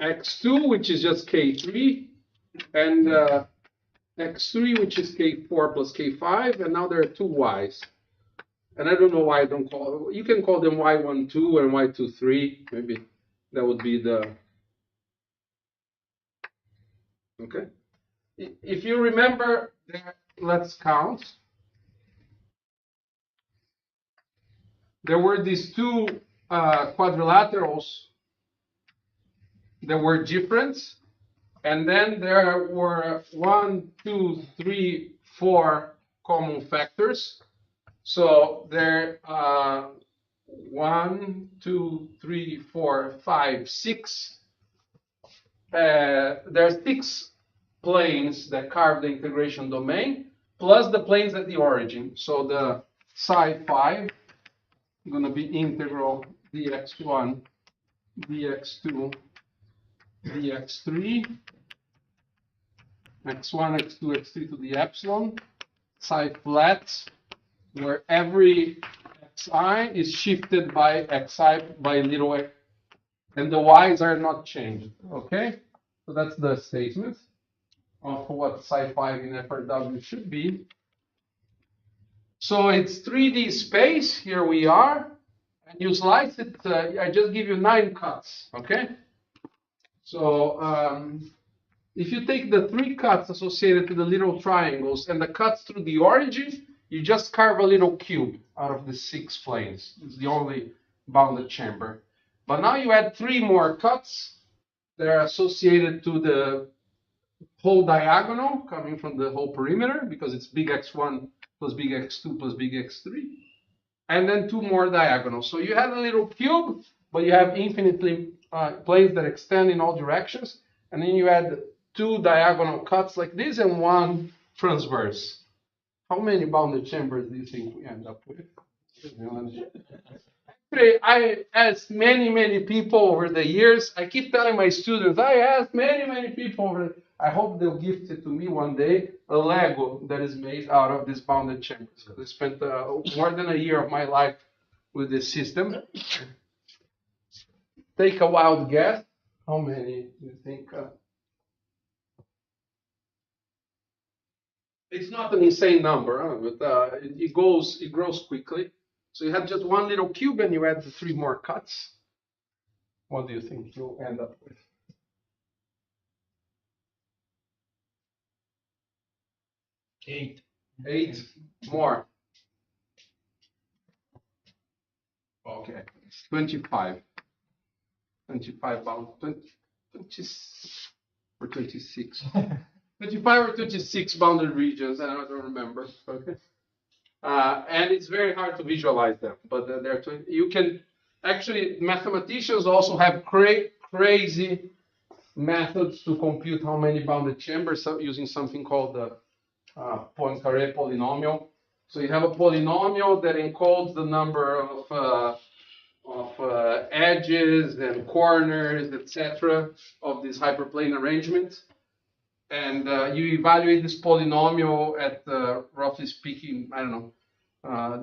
x2, which is just k3, and x3, which is k4 plus k5, and now there are two y's. And I don't know why I don't call, you can call them y12 and y23, maybe that would be the, okay. If you remember, let's count. There were these two quadrilaterals that were different, and then there were 1, 2, 3, 4 common factors. So there are 1, 2, 3, 4, 5, 6. There are 6 planes that carve the integration domain, plus the planes at the origin. So the psi 5 is going to be integral dx1, dx2, dx3, x1, x2, x3 to the epsilon, psi flat, where every xi is shifted by xi by little x, and the y's are not changed. Okay, so that's the statement of what psi 5 in FRW should be. So it's 3D space. Here we are, and you slice it. I just give you 9 cuts. Okay, so if you take the 3 cuts associated to the little triangles and the cuts through the origin, you just carve a little cube out of the 6 planes. It's the only bounded chamber. But now you add 3 more cuts that are associated to the whole diagonal coming from the whole perimeter, because it's big X1 plus big X2 plus big X3. And then 2 more diagonals. So you have a little cube, but you have infinitely planes that extend in all directions. And then you add 2 diagonal cuts like this and 1 transverse. How many bounded chambers do you think we end up with? I asked many people over the years. I keep telling my students, I asked many people over. I hope they'll gift it to me one day, a Lego that is made out of these bounded chambers. I spent more than a year of my life with this system. Take a wild guess. How many do you think? It's not an insane number, but it grows quickly. So you have just one little cube and you add the 3 more cuts. What do you think you'll end up with? 8. 8 more. Okay, 25. 25 bound, 20 or 26. 25 or 26 bounded regions, and I don't remember. Okay. And it's very hard to visualize them, but they're you can actually, mathematicians also have crazy methods to compute how many bounded chambers using something called the Poincare polynomial. So you have a polynomial that encodes the number of edges and corners, etc., of this hyperplane arrangement. And you evaluate this polynomial at, roughly speaking, I don't know,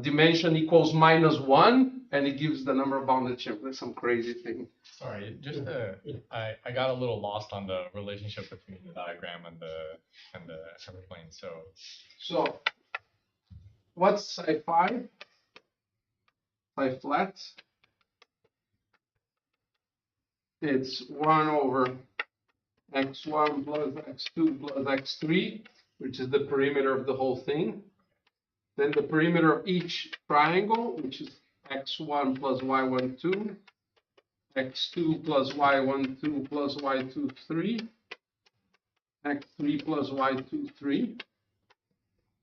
dimension equals -1, and it gives the number of bounded chambers. Some crazy thing. Sorry, just I got a little lost on the relationship between the diagram and the hyperplane. So what's psi 5? Psi flat. It's 1 over x1 plus x2 plus x3, which is the perimeter of the whole thing. Then the perimeter of each triangle, which is x1 plus y12, x2 plus y12 plus y23, x3 plus y23.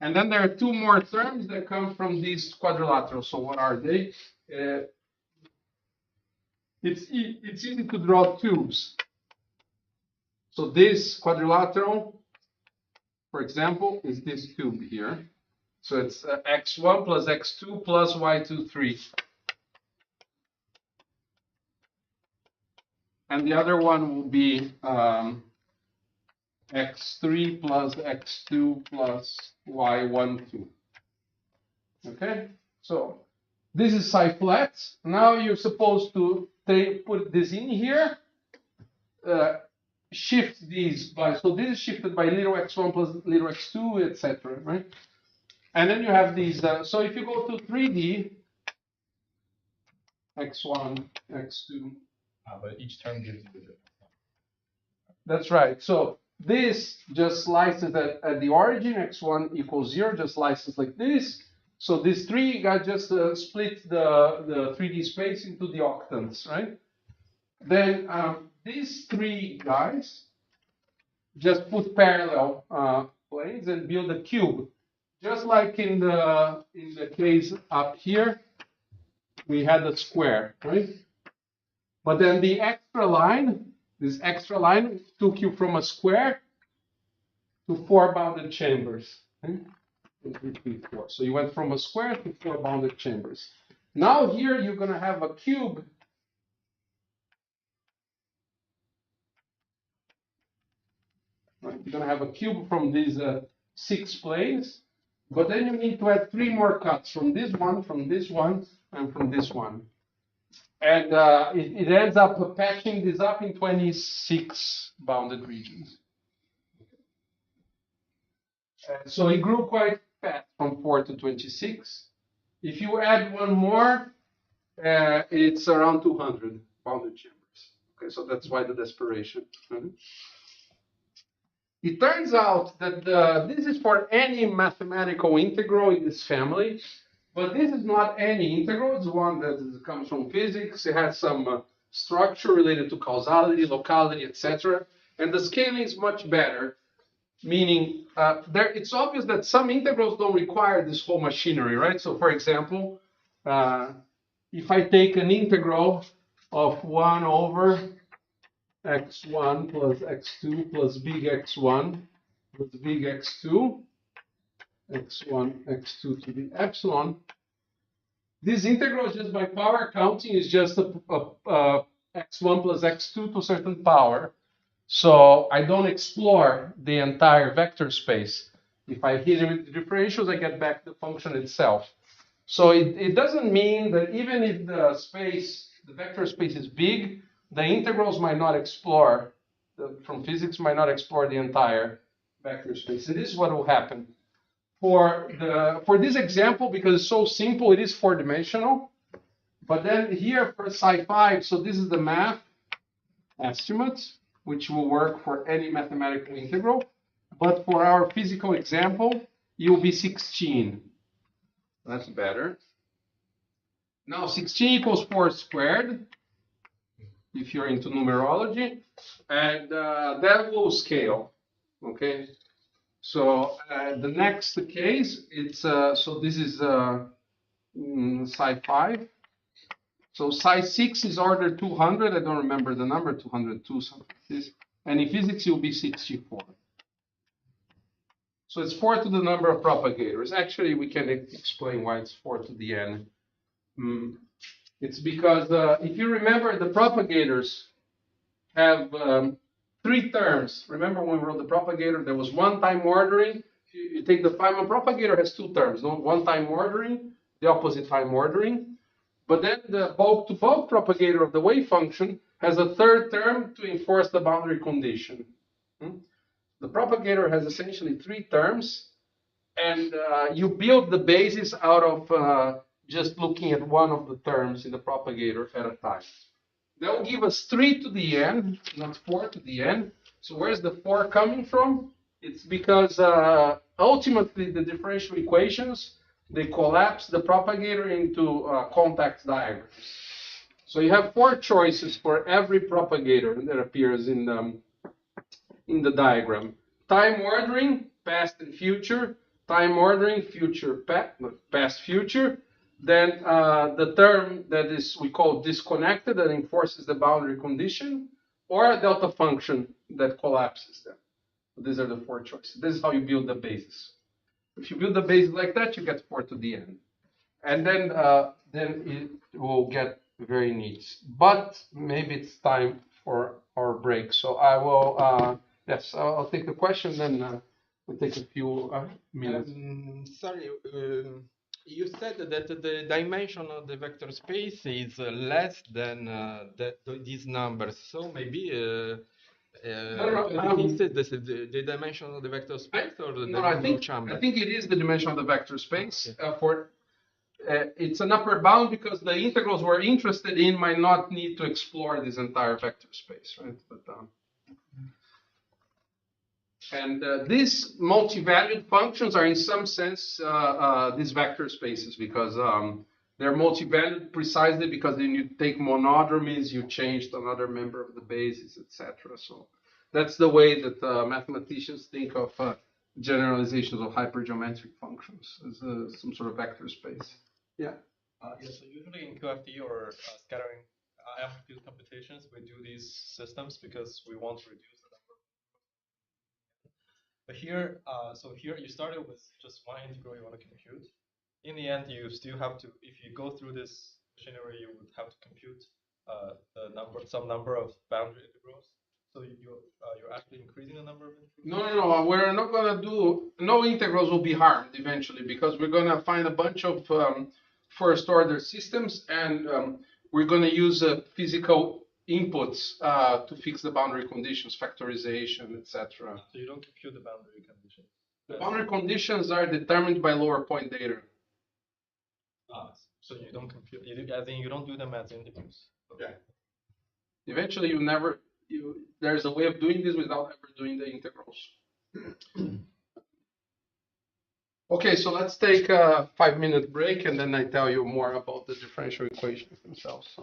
And then there are 2 more terms that come from these quadrilaterals. So what are they? It's easy to draw tubes. So this quadrilateral, for example, is this tube here. So it's x1 plus x2 plus y23. And the other one will be x3 plus x2 plus y12. Okay, so this is psi flat. Now you're supposed to put this in here, shift these by, so this is shifted by little x1 plus little x2, etc. Right? And then you have these, so if you go to 3D, x1, x2. But each term gives you the difference. That's right. So this just slices at the origin, x1 equals 0, just slices like this. So this 3 got just split the 3D space into the octants, right? Then these 3 guys just put parallel planes and build a cube. Just like in the case up here, we had a square, right? But then the extra line, this extra line took you from a square to 4 bounded chambers. Okay? 1, 2, 3, 4. So you went from a square to 4 bounded chambers. Now here you're going to have a cube. Right? You're going to have a cube from these 6 planes. But then you need to add 3 more cuts from this one, and from this one. And it ends up patching this up in 26 bounded regions. So it grew quite fast from 4 to 26. If you add 1 more, it's around 200 bounded chambers. Okay, so that's why the desperation. It turns out that this is for any mathematical integral in this family, but this is not any integral. It's one that comes from physics. It has some structure related to causality, locality, etc. And the scaling is much better, meaning it's obvious that some integrals don't require this whole machinery, right? So for example, if I take an integral of 1 over x1 plus x2 plus big x1 plus big x2, x1, x2 to the epsilon. This integral, just by power counting, is just a x1 plus x2 to a certain power. So I don't explore the entire vector space. If I hit it with the differentials, I get back the function itself. So it doesn't mean that even if the vector space is big, the integrals might not explore, from physics might not explore the entire vector space. And this is what will happen. For this example, because it's so simple, it is 4-dimensional. But then here for psi 5, so this is the math estimate, which will work for any mathematical integral. But for our physical example, it will be 16. That's better. Now 16 equals 4 squared, if you're into numerology, and that will scale, okay? So the next case, it's, so this is psi 5. So psi 6 is order 200, I don't remember the number, 202, something like this. And in physics, it will be 64. So it's 4 to the number of propagators. Actually, we can explain why it's 4 to the n. It's because if you remember, the propagators have 3 terms. Remember when we wrote the propagator, there was one-time ordering. You take the Feynman propagator has 2 terms, no? One-time ordering, the opposite time ordering. But then the bulk-to-bulk propagator of the wave function has a 3rd term to enforce the boundary condition. The propagator has essentially 3 terms, and you build the basis out of just looking at one of the terms in the propagator at a time. That will give us 3 to the n, not 4 to the n. So where's the 4 coming from? It's because ultimately the differential equations, they collapse the propagator into contact diagrams. So you have 4 choices for every propagator that appears in the diagram. Time ordering, past and future. Time ordering, future, past, future. Then the term that is we call disconnected, that enforces the boundary condition, or a delta function that collapses them. These are the 4 choices. This is how you build the basis. If you build the basis like that, you get 4 to the n. And then it will get very neat. But maybe it's time for our break. So I will Yes, I'll take the question, then we'll take a few minutes. Sorry, you said that the dimension of the vector space is less than these numbers. So maybe no, is it the dimension of the vector space or the No, number of chambers? I think it is the dimension of the vector space. It's an upper bound because the integrals we're interested in might not need to explore this entire vector space, right? These multi-valued functions are in some sense these vector spaces because they're multi-valued precisely because then you take monodromies, you changed another member of the basis, etc. So that's the way that mathematicians think of generalizations of hypergeometric functions as some sort of vector space. Yeah. Yeah, so usually in QFT or scattering amplitude computations, we do these systems because we want to reduce the number. But here, so here you started with just one integral you want to compute. In the end, you still have to, if you go through this machinery, you would have to compute some number of boundary integrals. So you're actually increasing the number of integrals? No. We're not gonna do. No integrals will be harmed eventually because we're gonna find a bunch of first order systems and we're gonna use physical inputs to fix the boundary conditions, factorization, etc. So you don't compute the boundary conditions. The boundary conditions are determined by lower point data. So you don't compute. I think you don't do them as integrals. Yeah. Eventually, there's a way of doing this without ever doing the integrals. Okay, so let's take a 5-minute break and then I tell you more about the differential equations themselves.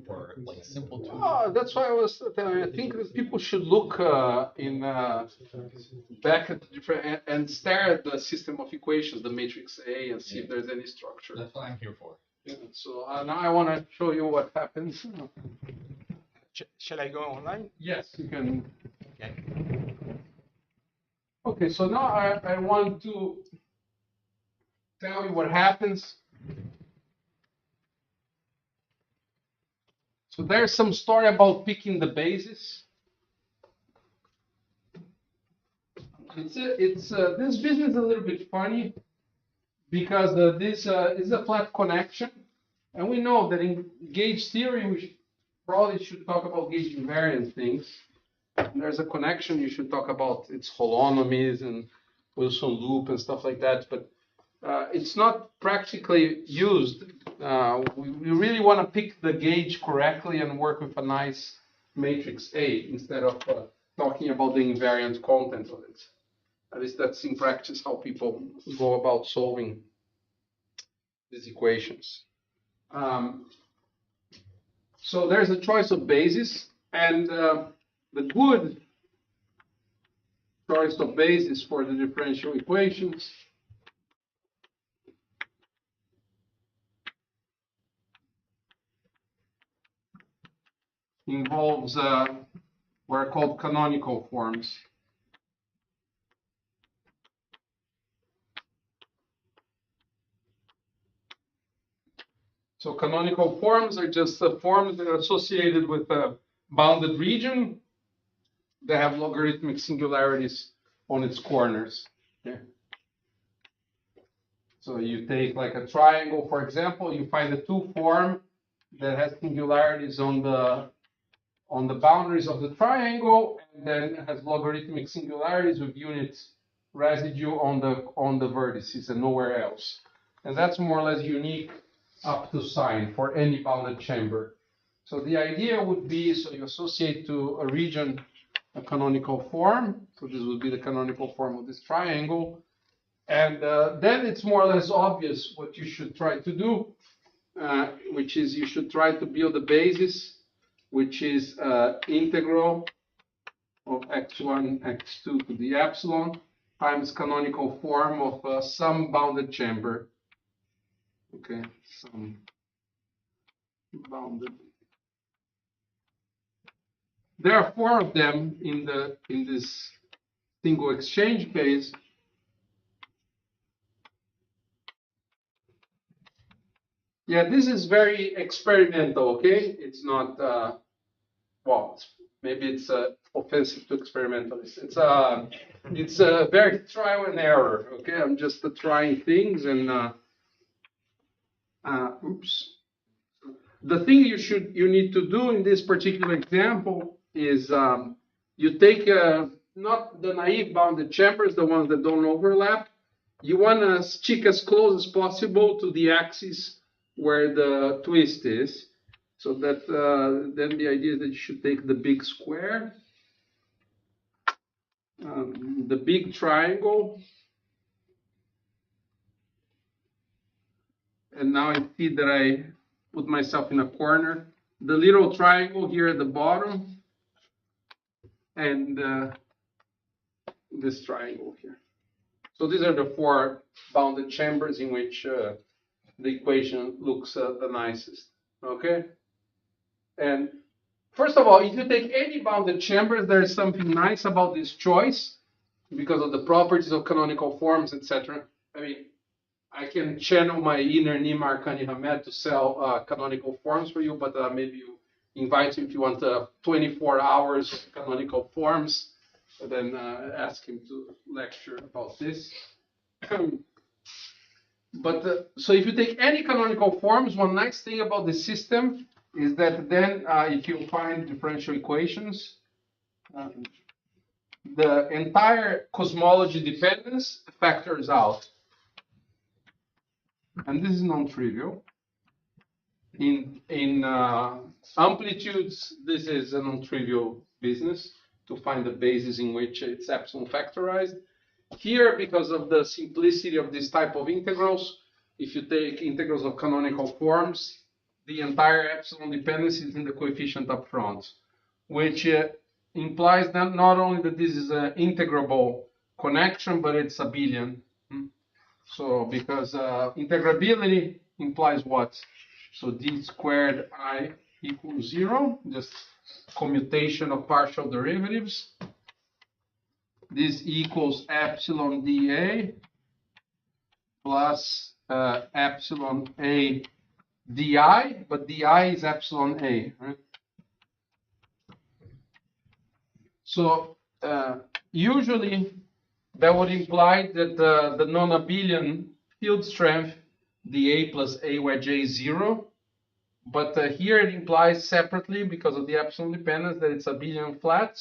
or like simple 2D? Oh, that's why I was telling you, I think that people should look back at the different and stare at the system of equations, the matrix A, and see if there's any structure. That's what I'm here for. Yeah, so now I want to show you what happens. Shall I go online? Yes, you can. Okay. Okay, so now I want to tell you what happens. So there's some story about picking the basis. This business is a little bit funny because this is a flat connection, and we know that in gauge theory we probably should talk about gauge invariant things. There's a connection, you should talk about its holonomies and Wilson loop and stuff like that, but it's not practically used. We really want to pick the gauge correctly and work with a nice matrix A instead of talking about the invariant content of it. At least that's in practice how people go about solving these equations. So there's a choice of basis, and the good choice of basis for the differential equations involves what are called canonical forms. So canonical forms are just forms that are associated with a bounded region that have logarithmic singularities on its corners. Okay. So you take like a triangle, for example, you find a 2 form that has singularities on the boundaries of the triangle, and then it has logarithmic singularities with unit residue on the vertices and nowhere else. And that's more or less unique up to sign for any bounded chamber. So the idea would be, so you associate to a region a canonical form. So this would be the canonical form of this triangle. And then it's more or less obvious what you should try to do, which is you should try to build a basis, which is integral of x1, x2 to the epsilon times canonical form of some bounded chamber. Okay, some bounded. There are 4 of them in this single exchange phase. Yeah, this is very experimental. Okay, it's not well. Maybe it's offensive to experimentalists. It's a very trial and error. Okay, I'm just trying things and oops. The thing you need to do in this particular example is you take not the naive bounded chambers, the ones that don't overlap. You want to stick as close as possible to the axis where the twist is, so that then the idea is that you should take the big square, the big triangle, and now I see that I put myself in a corner. The little triangle here at the bottom, and this triangle here. So these are the 4 bounded chambers in which the equation looks the nicest. Okay? And first of all, if you take any bounded chambers, there's something nice about this choice because of the properties of canonical forms, etc. I mean, I can channel my inner Nimar Kani-Hamed to sell canonical forms for you, but maybe you invite him if you want 24 hours of canonical forms, then ask him to lecture about this. But so if you take any canonical forms, one nice thing about the system is that then if you find differential equations, the entire cosmology dependence factors out. And this is non-trivial. In amplitudes, this is a non-trivial business to find the basis in which it's epsilon factorized. Here, because of the simplicity of this type of integrals, if you take integrals of canonical forms, the entire epsilon dependence is in the coefficient up front, which implies that not only that this is an integrable connection, but it's abelian. So because integrability implies what? So d squared I equals 0, just commutation of partial derivatives. This equals epsilon dA plus epsilon A di, but di is epsilon A, right? So usually that would imply that the non-abelian field strength dA plus A wedge A is 0. But here it implies separately, because of the epsilon dependence, that it's abelian flat,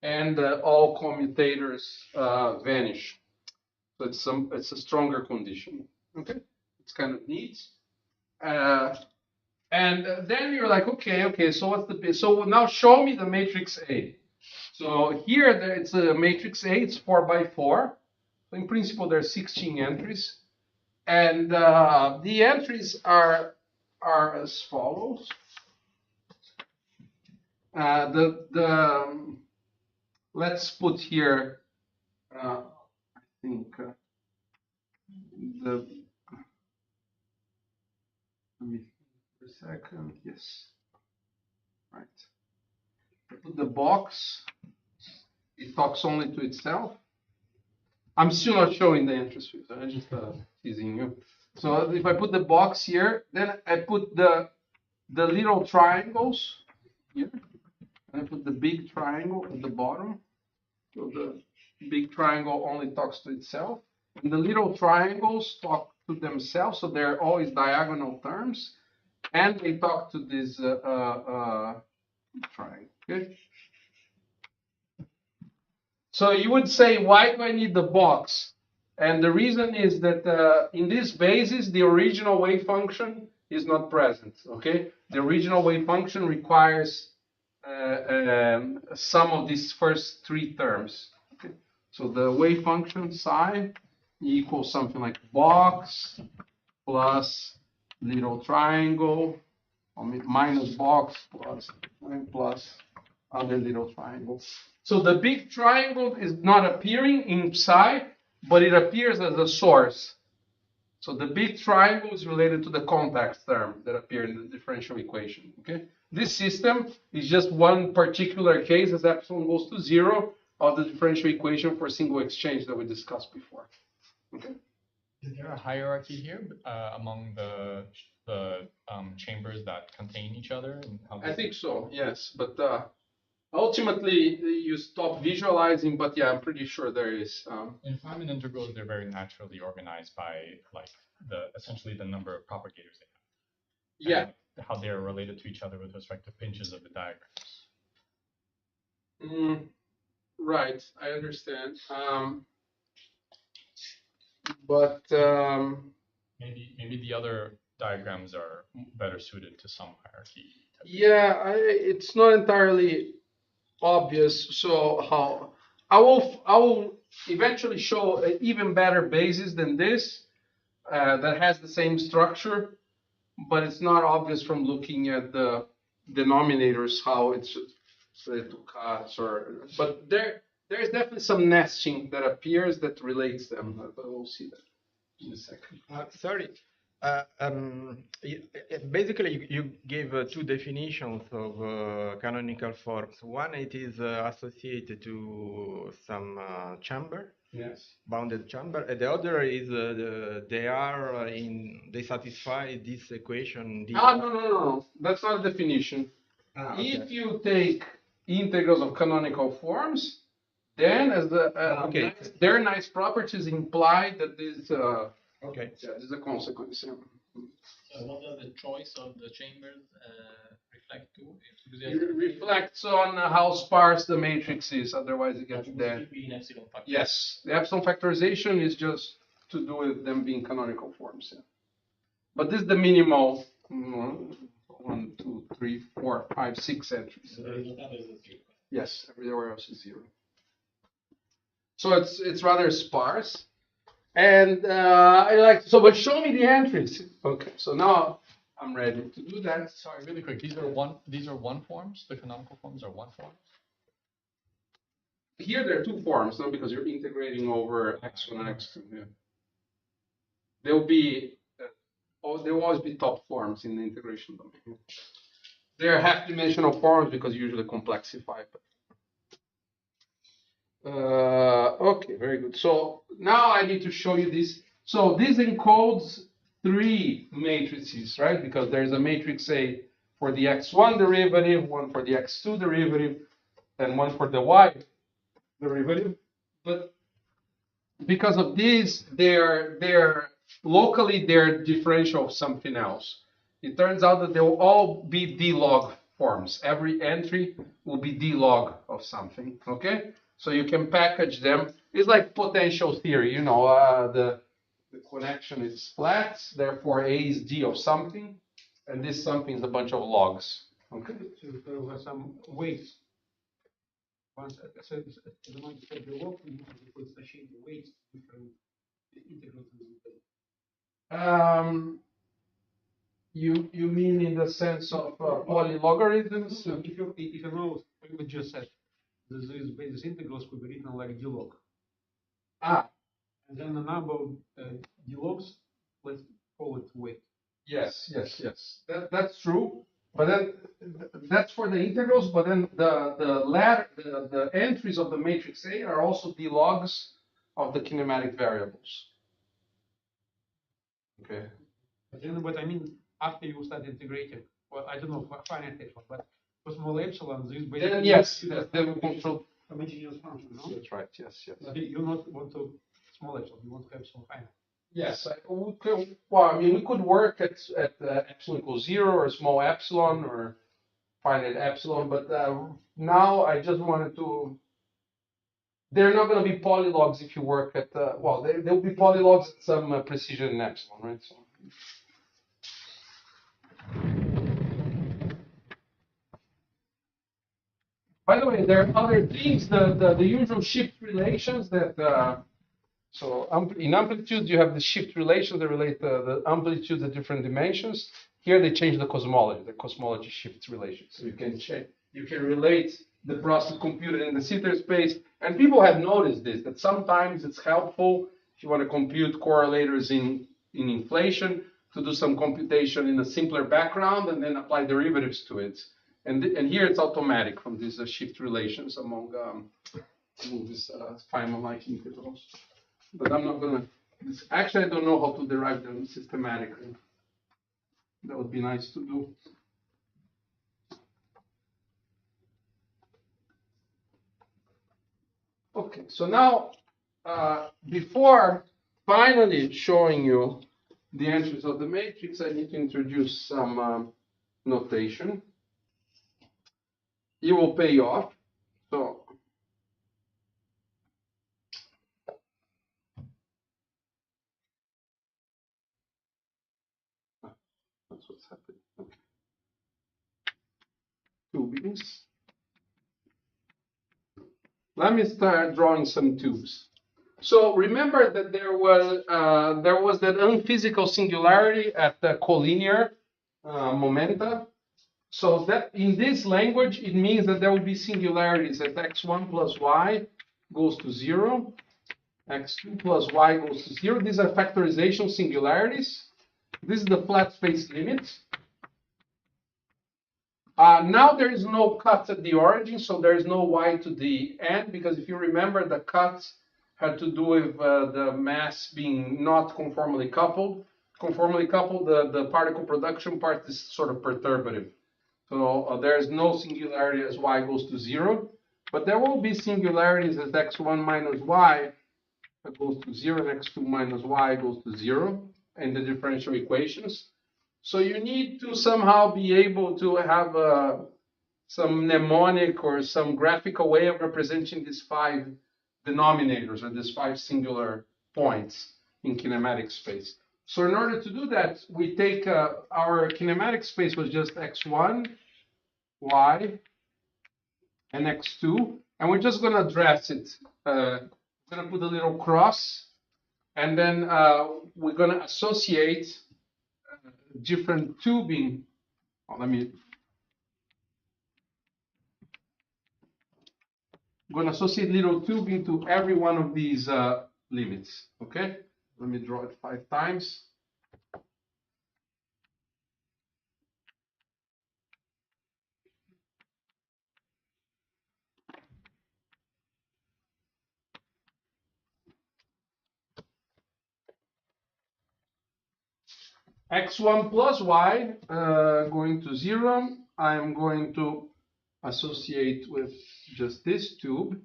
and all commutators vanish. So it's a stronger condition. Okay, it's kind of neat. And then you're like, okay. So what's so now show me the matrix A. So here it's a matrix A. It's 4 by 4. So in principle, there are 16 entries, and the entries are as follows. Let's put here. I think let me for a second. Yes, right. I put the box. It talks only to itself. I'm still not showing the entries. I'm just teasing you. So if I put the box here, then I put the little triangles here, and I put the big triangle at the bottom. So the big triangle only talks to itself, and the little triangles talk to themselves. So they're always diagonal terms, and they talk to this triangle. Okay. So you would say, why do I need the box? And the reason is that in this basis, the original wave function is not present. Okay, the original wave function requires sum of these first three terms. Okay, so the wave function psi equals something like box plus little triangle, minus box plus other little triangle. So the big triangle is not appearing in psi, but it appears as a source. So the big triangle is related to the context term that appeared in the differential equation. Okay, this system is just one particular case as epsilon goes to 0 of the differential equation for single exchange that we discussed before. Okay. Is there a hierarchy here among the chambers that contain each other? And how I think so. Yes, but ultimately you stop visualizing. But yeah, I'm pretty sure there is. In Feynman integrals, they're very naturally organized by like essentially the number of propagators they have. Yeah. And how they are related to each other with respect to pinches of the diagrams. Right, I understand. But maybe the other diagrams are better suited to some hierarchy. Yeah, it's not entirely obvious. So how I will eventually show an even better basis than this that has the same structure, but it's not obvious from looking at the denominators how it's related to cuts but there's definitely some nesting that appears that relates them, but we'll see that in a second. Sorry. Basically, you gave two definitions of canonical forms. One, it is associated to some chamber, Yes. bounded chamber, and the other is they satisfy this equation. No. That's not a definition. Okay. If you take integrals of canonical forms, then as their nice properties imply that this Okay. yeah, this is a consequence. Yeah. So what does the choice of the chambers reflect to? It reflects on how sparse the matrix is, otherwise it gets dead. Epsilon factor. Yes, the epsilon factorization is just to do with them being canonical forms. Yeah. But this is the minimal 1, 2, 3, 4, 5, 6 entries. Yes, everywhere else is 0. So it's rather sparse. And I like but show me the entries. Okay, so now I'm ready to do that. Sorry, really quick. These are one forms. The canonical forms are one form. Here there are two forms, no, because you're integrating over x1 and x2. Yeah. There'll be there will always be top forms in the integration domain. They're half-dimensional forms because you usually complexify. Okay, very good. So now I need to show you this. So this encodes three matrices, right? Because there's a matrix A for the x1 derivative, one for the x2 derivative, and one for the y derivative. But because of this, they're locally they're differential of something else. It turns out that they will all be d-log forms. Every entry will be d-log of something. Okay, so you can package them. It's like potential theory. You know, the connection is flat, therefore A is d of something, and this something is a bunch of logs. Okay. So there were some weights. Once the moment you said the log, you could associate the weights different integrals. You mean in the sense of polylogarithms? So if you know what you just said, these basis integrals could be written like d log. Ah, And then the number of d logs, let's call it weight. yes. That's true. But then that's for the integrals. But then the entries of the matrix A are also the logs of the kinematic variables. Okay. But then what I mean, after you start integrating, well, I don't know for finite epsilon, but for small epsilon, this basically Then yes, then we control. homogeneous function, no? That's right. Yes. You not want to small epsilon, you want to epsilon finite. Yes, well, I mean, we could work at epsilon equals 0 or small epsilon or finite epsilon, but now I just wanted to. They're not going to be polylogs if you work at well, they'll be polylogs at some precision in epsilon, right? So. By the way, there are other things, the usual shift relations that. So in amplitude, you have the shift relations that relate the amplitudes at different dimensions. Here they change the cosmology shift relations. So you can relate the process computed in the Sitter space. And people have noticed this, that sometimes it's helpful if you want to compute correlators in inflation to do some computation in a simpler background and then apply derivatives to it. And here it's automatic from these shift relations among these Feynman-like integrals. But I'm not gonna. Actually, I don't know how to derive them systematically. That would be nice to do. Okay, so now, before finally showing you the entries of the matrix, I need to introduce some notation. It will pay off. So. That's what's happening. Okay. Tubings. Let me start drawing some tubes. So remember that there was that unphysical singularity at the collinear momenta. So that in this language, it means that there will be singularities at x1 plus y goes to 0, x2 plus y goes to 0. These are factorization singularities. This is the flat space limit. Now there is no cut at the origin, so there is no y to the end, because if you remember, the cut had to do with the mass being not conformally coupled. Conformally coupled, the particle production part is sort of perturbative. So there is no singularity as y goes to 0, but there will be singularities as x1 minus y that goes to 0 and x2 minus y goes to 0 in the differential equations. So you need to somehow be able to have some mnemonic or some graphical way of representing these 5 denominators or these 5 singular points in kinematic space. So in order to do that, we take our kinematic space was just x1, y, and x2, and we're just going to address it. We're going to put a little cross, and then we're going to associate different tubing. Oh, I'm going to associate little tubing to every one of these limits. Okay, let me draw it 5 times. X1 plus y going to 0. I'm going to associate with just this tube.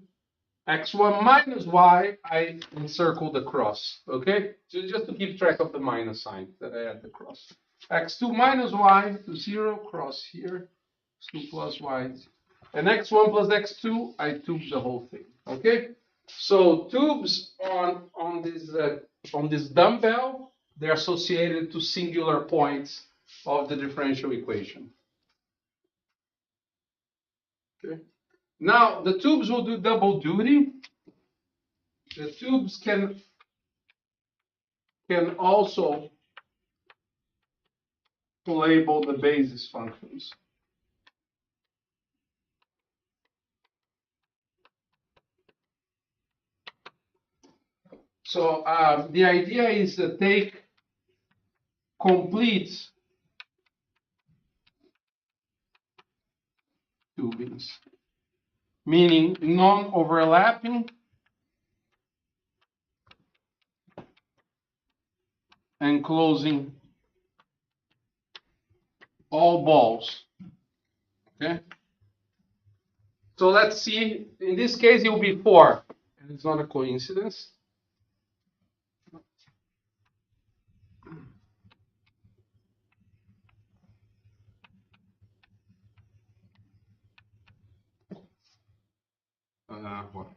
X1 minus y, I encircle the cross, okay? So just to keep track of the minus sign that I add the cross. X2 minus y to 0, cross here. X2 plus y. And X1 plus X2, I tube the whole thing, okay? So tubes on this dumbbell, they're associated to singular points of the differential equation. Okay. Now the tubes will do double duty. The tubes can also label the basis functions. So the idea is to take complete tubings, meaning non-overlapping and closing all balls. Okay. So let's see. In this case, it will be 4, and it's not a coincidence. Well.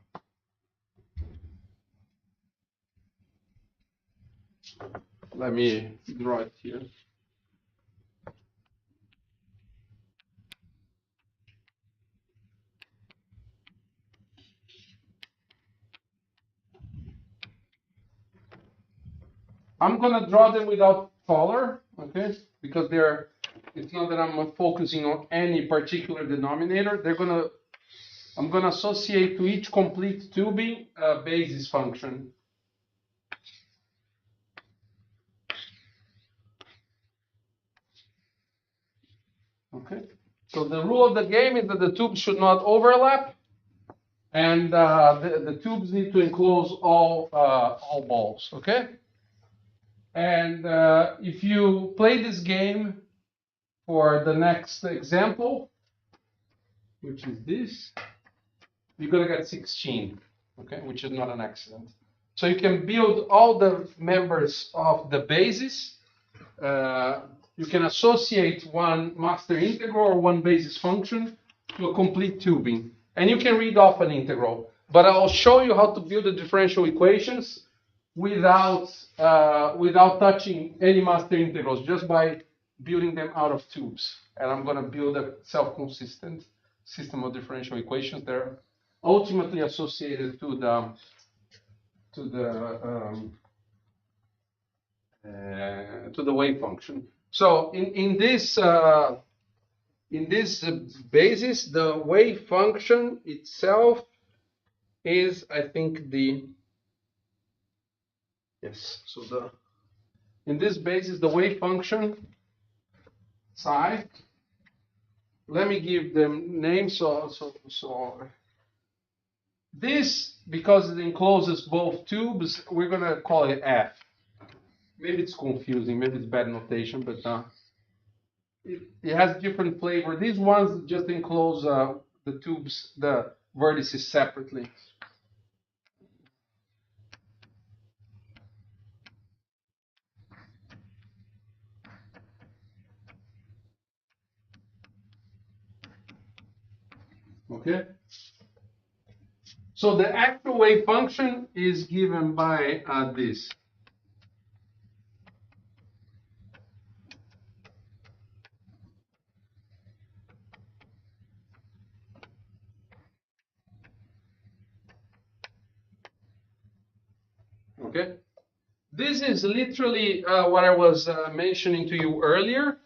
Let me draw it here. I'm gonna draw them without color, okay? Because it's not that I'm focusing on any particular denominator. I'm gonna associate to each complete tubing a basis function. Okay. So the rule of the game is that the tubes should not overlap, and the tubes need to enclose all balls. Okay. And if you play this game for the next example, which is this, you're gonna get 16, okay, which is not an accident. So you can build all the members of the basis. You can associate one master integral or one basis function to a complete tubing, and you can read off an integral. But I'll show you how to build the differential equations without touching any master integrals, just by building them out of tubes. And I'm going to build a self-consistent system of differential equations that are ultimately associated to the wave function. So in this basis, the wave function itself is, I think, in this basis, the wave function psi. Let me give them names. So this, because it encloses both tubes, we're gonna call it F. Maybe it's confusing, maybe it's bad notation, but it has different flavor. These ones just enclose the tubes, the vertices separately. Okay. So the actual wave function is given by this. Okay. This is literally what I was mentioning to you earlier,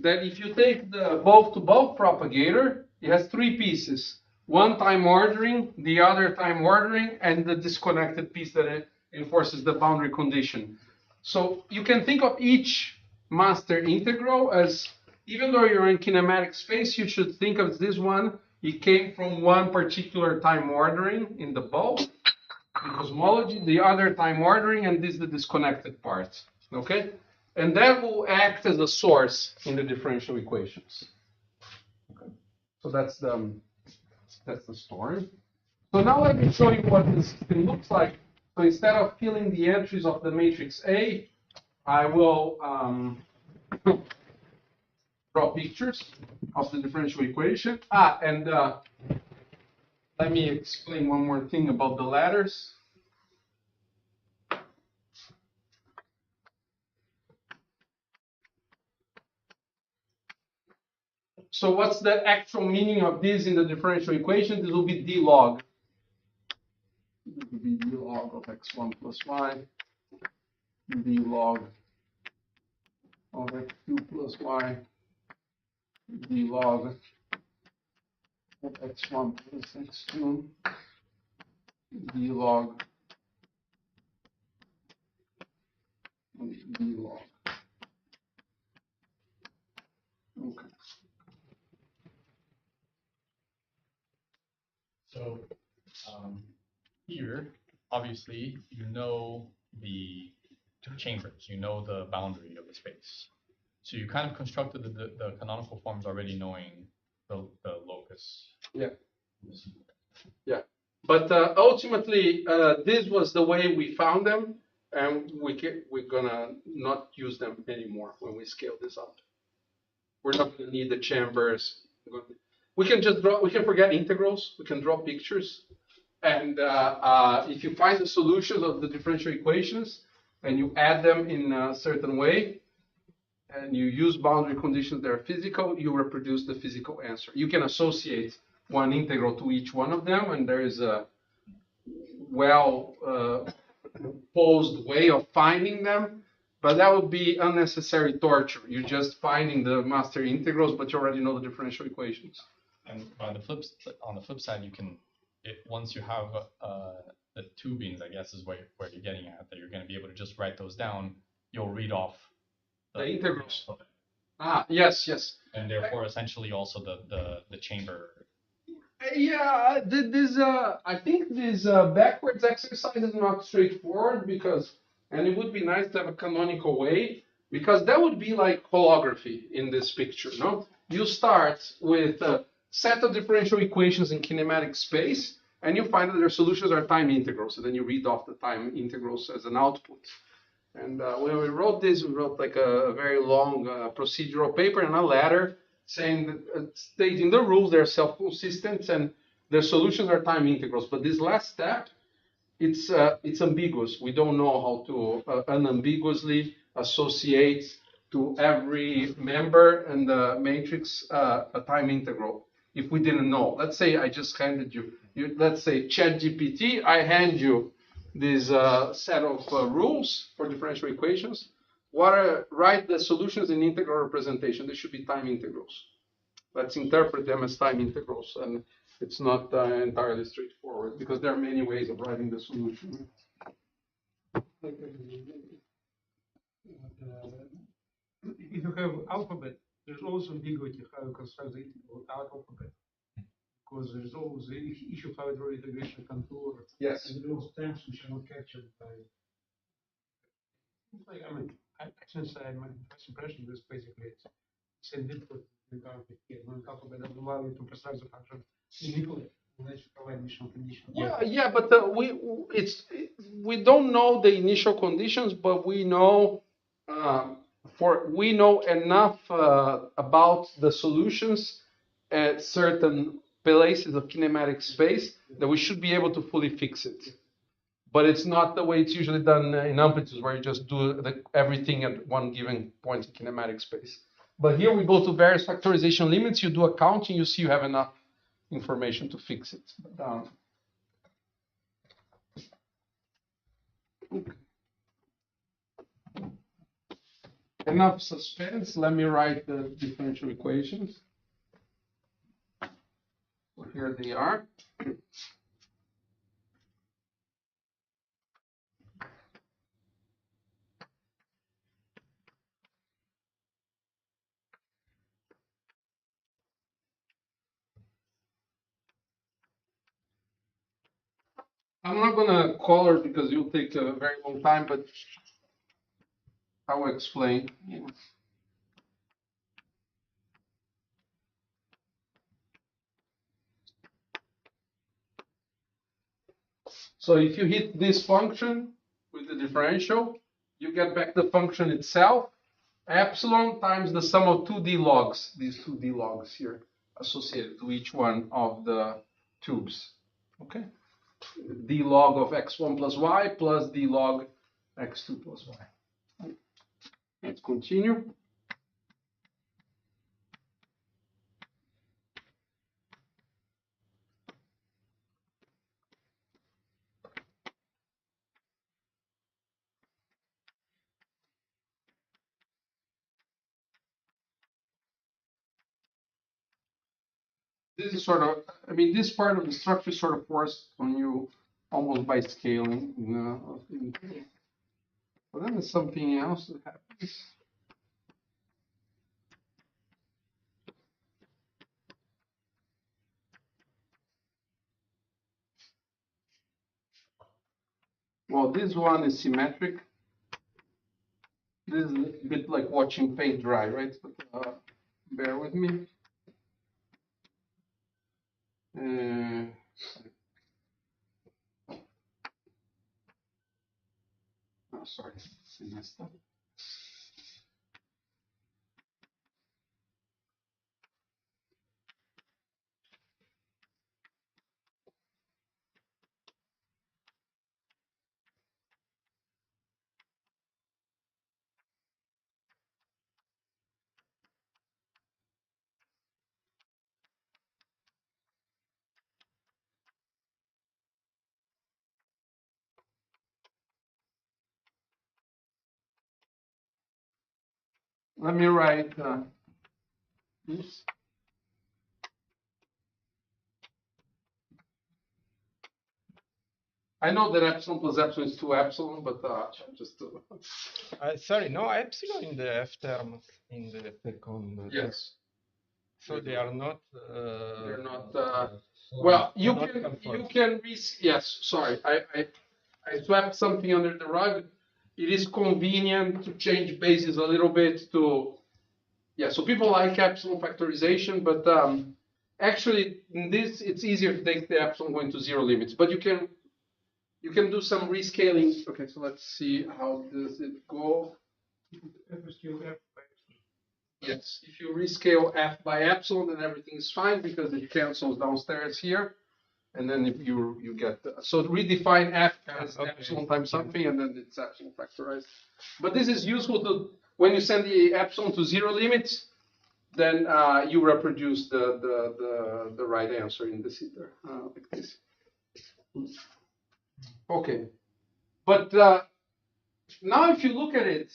that if you take the bulk-to-bulk propagator, it has three pieces. One time ordering, the other time ordering, and the disconnected piece that enforces the boundary condition. So you can think of each master integral as, even though you're in kinematic space, you should think of this one. It came from one particular time ordering in the bulk, in cosmology, the other time ordering, and this is the disconnected part. Okay? And that will act as a source in the differential equations. Okay. So that's the story. So now let me show you what this thing looks like. So instead of filling the entries of the matrix A, I will draw pictures of the differential equation. And let me explain one more thing about the ladders. So what's the actual meaning of this in the differential equation? This will be d log. This will be d log of x1 plus y, d log of x2 plus y, d log of x1 plus x2, d log, and d log. Okay. So here, obviously, you know the chambers, you know the boundary of the space. So you kind of constructed the canonical forms already knowing the locus. Yeah. Yeah. But ultimately, this was the way we found them, and we're gonna not use them anymore when we scale this up. We're not gonna need the chambers. We can just draw. We can forget integrals. We can draw pictures, and if you find the solutions of the differential equations and you add them in a certain way, and you use boundary conditions that are physical, you reproduce the physical answer. You can associate one integral to each one of them, and there is a well-posed way of finding them, but that would be unnecessary torture. You're just finding the master integrals, but you already know the differential equations. And on the flip side, you can, once you have the tubings, I guess is where you're getting at, that you're going to be able to just write those down. You'll read off the integrals. Yes. And therefore, essentially, also the chamber. Yeah, I think this backwards exercise is not straightforward and it would be nice to have a canonical way, because that would be like holography in this picture, no? You start with a set of differential equations in kinematic space, and you find that their solutions are time integrals, and then you read off the time integrals as an output. And when we wrote this, we wrote like a very long procedural paper and a letter saying that, stating the rules, they're self-consistent, and their solutions are time integrals. But this last step, it's ambiguous. We don't know how to unambiguously associate to every member in the matrix a time integral. If we didn't know, let's say I just handed you let's say ChatGPT, I hand you this set of rules for differential equations. Write the solutions in integral representation. They should be time integrals. Let's interpret them as time integrals, and it's not entirely straightforward because there are many ways of writing the solution. If you have alphabet, there's also ambiguity how you construct the integral without alphabet. Because there's always the issue of how to draw integration contour. Yes. And those terms which are not captured by. Like, I mean, since my first impression is basically it's same input regard with here. When alphabet doesn't allow you to precise the function uniquely unless you provide initial conditions. Well, yeah, but we don't know the initial conditions, but we know we know enough about the solutions at certain places of kinematic space that we should be able to fully fix it. But it's not the way it's usually done in amplitudes, where you just do everything at one given point in kinematic space. But here we go to various factorization limits. You do a counting, you see you have enough information to fix it. Okay. enough suspense. Let me write the differential equations. So here they are. I'm not gonna color because you'll take a very long time, but I will explain. So if you hit this function with the differential, you get back the function itself, epsilon times the sum of 2D logs, these 2D logs here, associated to each one of the tubes. Okay? D log of x1 plus y plus D log x2 plus y. Let's continue. This is sort of, I mean, this part of the structure is sort of forced on you almost by scaling. But then there's something else that happens. Well, this one is symmetric. This is a bit like watching paint dry, right? But, bear with me. Oh, sorry, I messed up. Let me write this. I know that epsilon plus epsilon is 2 epsilon, but just to... Sorry, no epsilon in the F term in the second. Yes. So they are not. They're not. Well, you can yes. Sorry, I swept something under the rug. It is convenient to change bases a little bit to. Yeah, so people like epsilon factorization, but actually in this it's easier to take the epsilon going to zero limits. But you can do some rescaling. Okay, so let's see how does it go. Yes, if you rescale f by epsilon, then everything is fine because it cancels downstairs here, and then if you get so redefine f as epsilon times something, and then it's epsilon factorized. But this is useful to when you send the epsilon to zero limits, then you reproduce the right answer in this ether like this. Okay, but now if you look at it.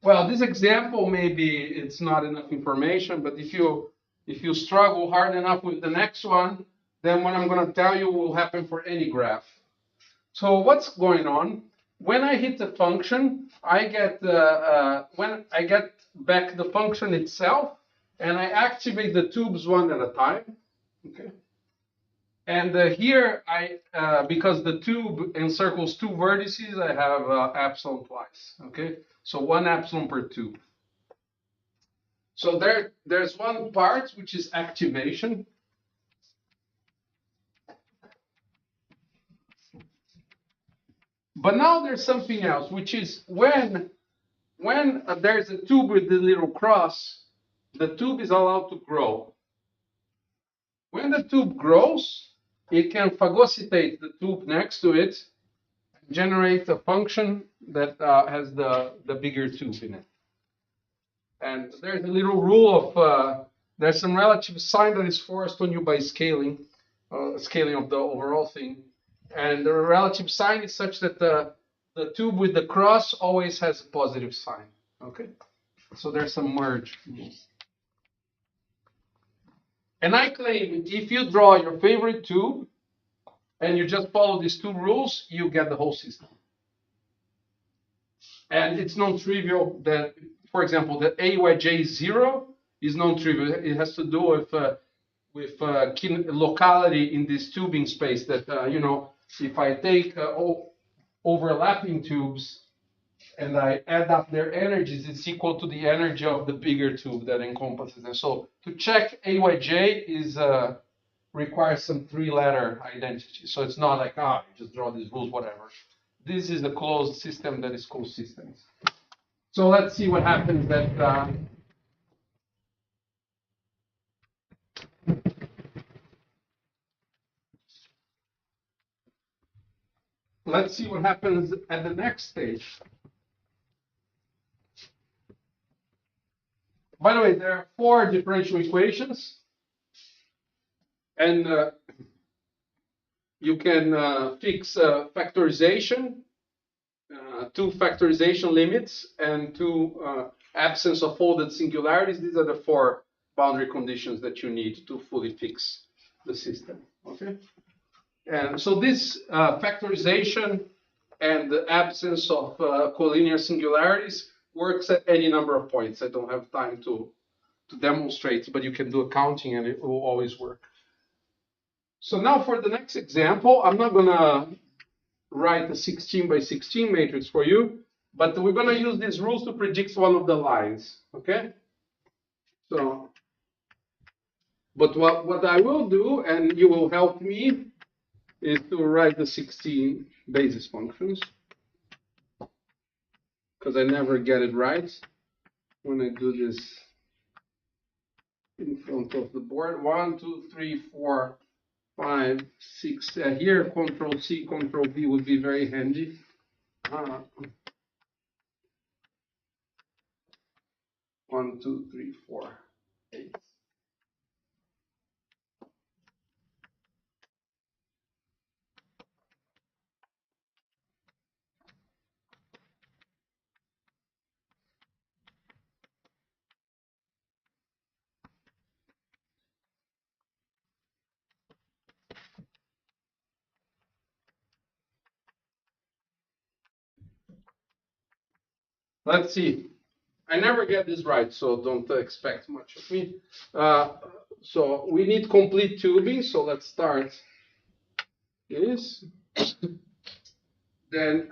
Well, this example maybe it's not enough information, but if you struggle hard enough with the next one, then what I'm going to tell you will happen for any graph. So what's going on? When I hit the function, I get when I get back the function itself, and I activate the tubes one at a time. Okay. And here because the tube encircles two vertices, I have epsilon twice. Okay. So 1 epsilon per tube. So there's one part which is activation. But now there's something else, which is when there's a tube with the little cross, the tube is allowed to grow. When the tube grows, it can phagocytate the tube next to it, generate a function that has the bigger tube in it. And there's a little rule of, there's some relative sign that is forced on you by scaling of the overall thing. And the relative sign is such that the tube with the cross always has a positive sign. Okay, so there's some merge rules. And I claim if you draw your favorite tube and you just follow these two rules, you get the whole system. And it's non-trivial that, for example, that AYJ0 is non-trivial. It has to do with locality in this tubing space that, if I take overlapping tubes and I add up their energies, it's equal to the energy of the bigger tube that encompasses them. So to check AYJ is requires some three-letter identity. So it's not like, you just draw these rules, whatever. This is a closed system that is consistent. So let's see what happens that let's see what happens at the next stage. By the way, there are 4 differential equations, and you can fix factorization, 2 factorization limits, and 2 absence of folded singularities. These are the 4 boundary conditions that you need to fully fix the system. Okay, and so this factorization and the absence of collinear singularities works at any number of points. I don't have time to demonstrate, but you can do a counting and it will always work. So now for the next example, I'm not gonna write a 16 by 16 matrix for you, but we're gonna use these rules to predict one of the lines, okay? So, but what I will do, and you will help me, is to write the 16 basis functions, because I never get it right when I do this in front of the board. 1, 2, 3, 4, 5, 6. Here, Control C, Control V would be very handy. 1, 2, 3, 4, 8. Let's see. I never get this right, so don't expect much of me. So we need complete tubing, so let's start this. Then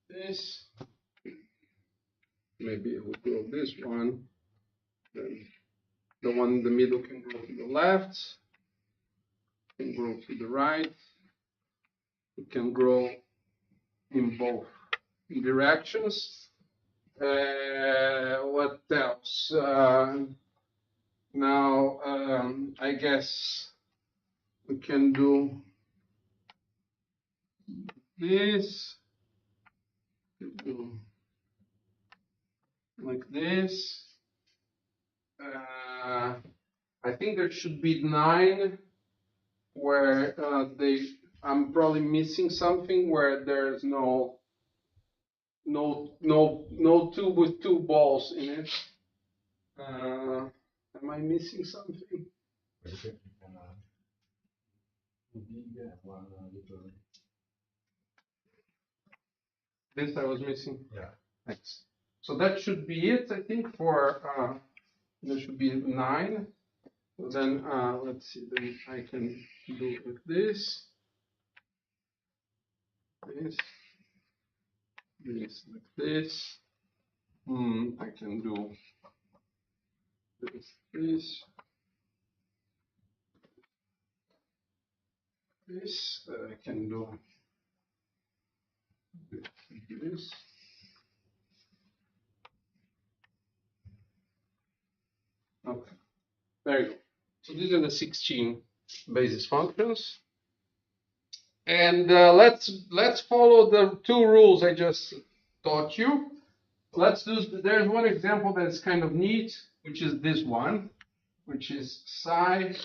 this. Maybe we'll go this one. Then the one in the middle can go to the left, can go to the right. It can grow in both directions. What else? Now, I guess we can do this, like this. I think there should be 9 where I'm probably missing something where there's no tube with 2 balls in it. Am I missing something? This I was missing. Yeah. Thanks. So that should be it, I think, for there should be 9. Then let's see, then I can do it like this, this, like this. I can do this. I can do this. Okay, there you go. So these are the 16 basis functions. And let's follow the 2 rules I just taught you. There's one example that's kind of neat, which is this one, which is psi.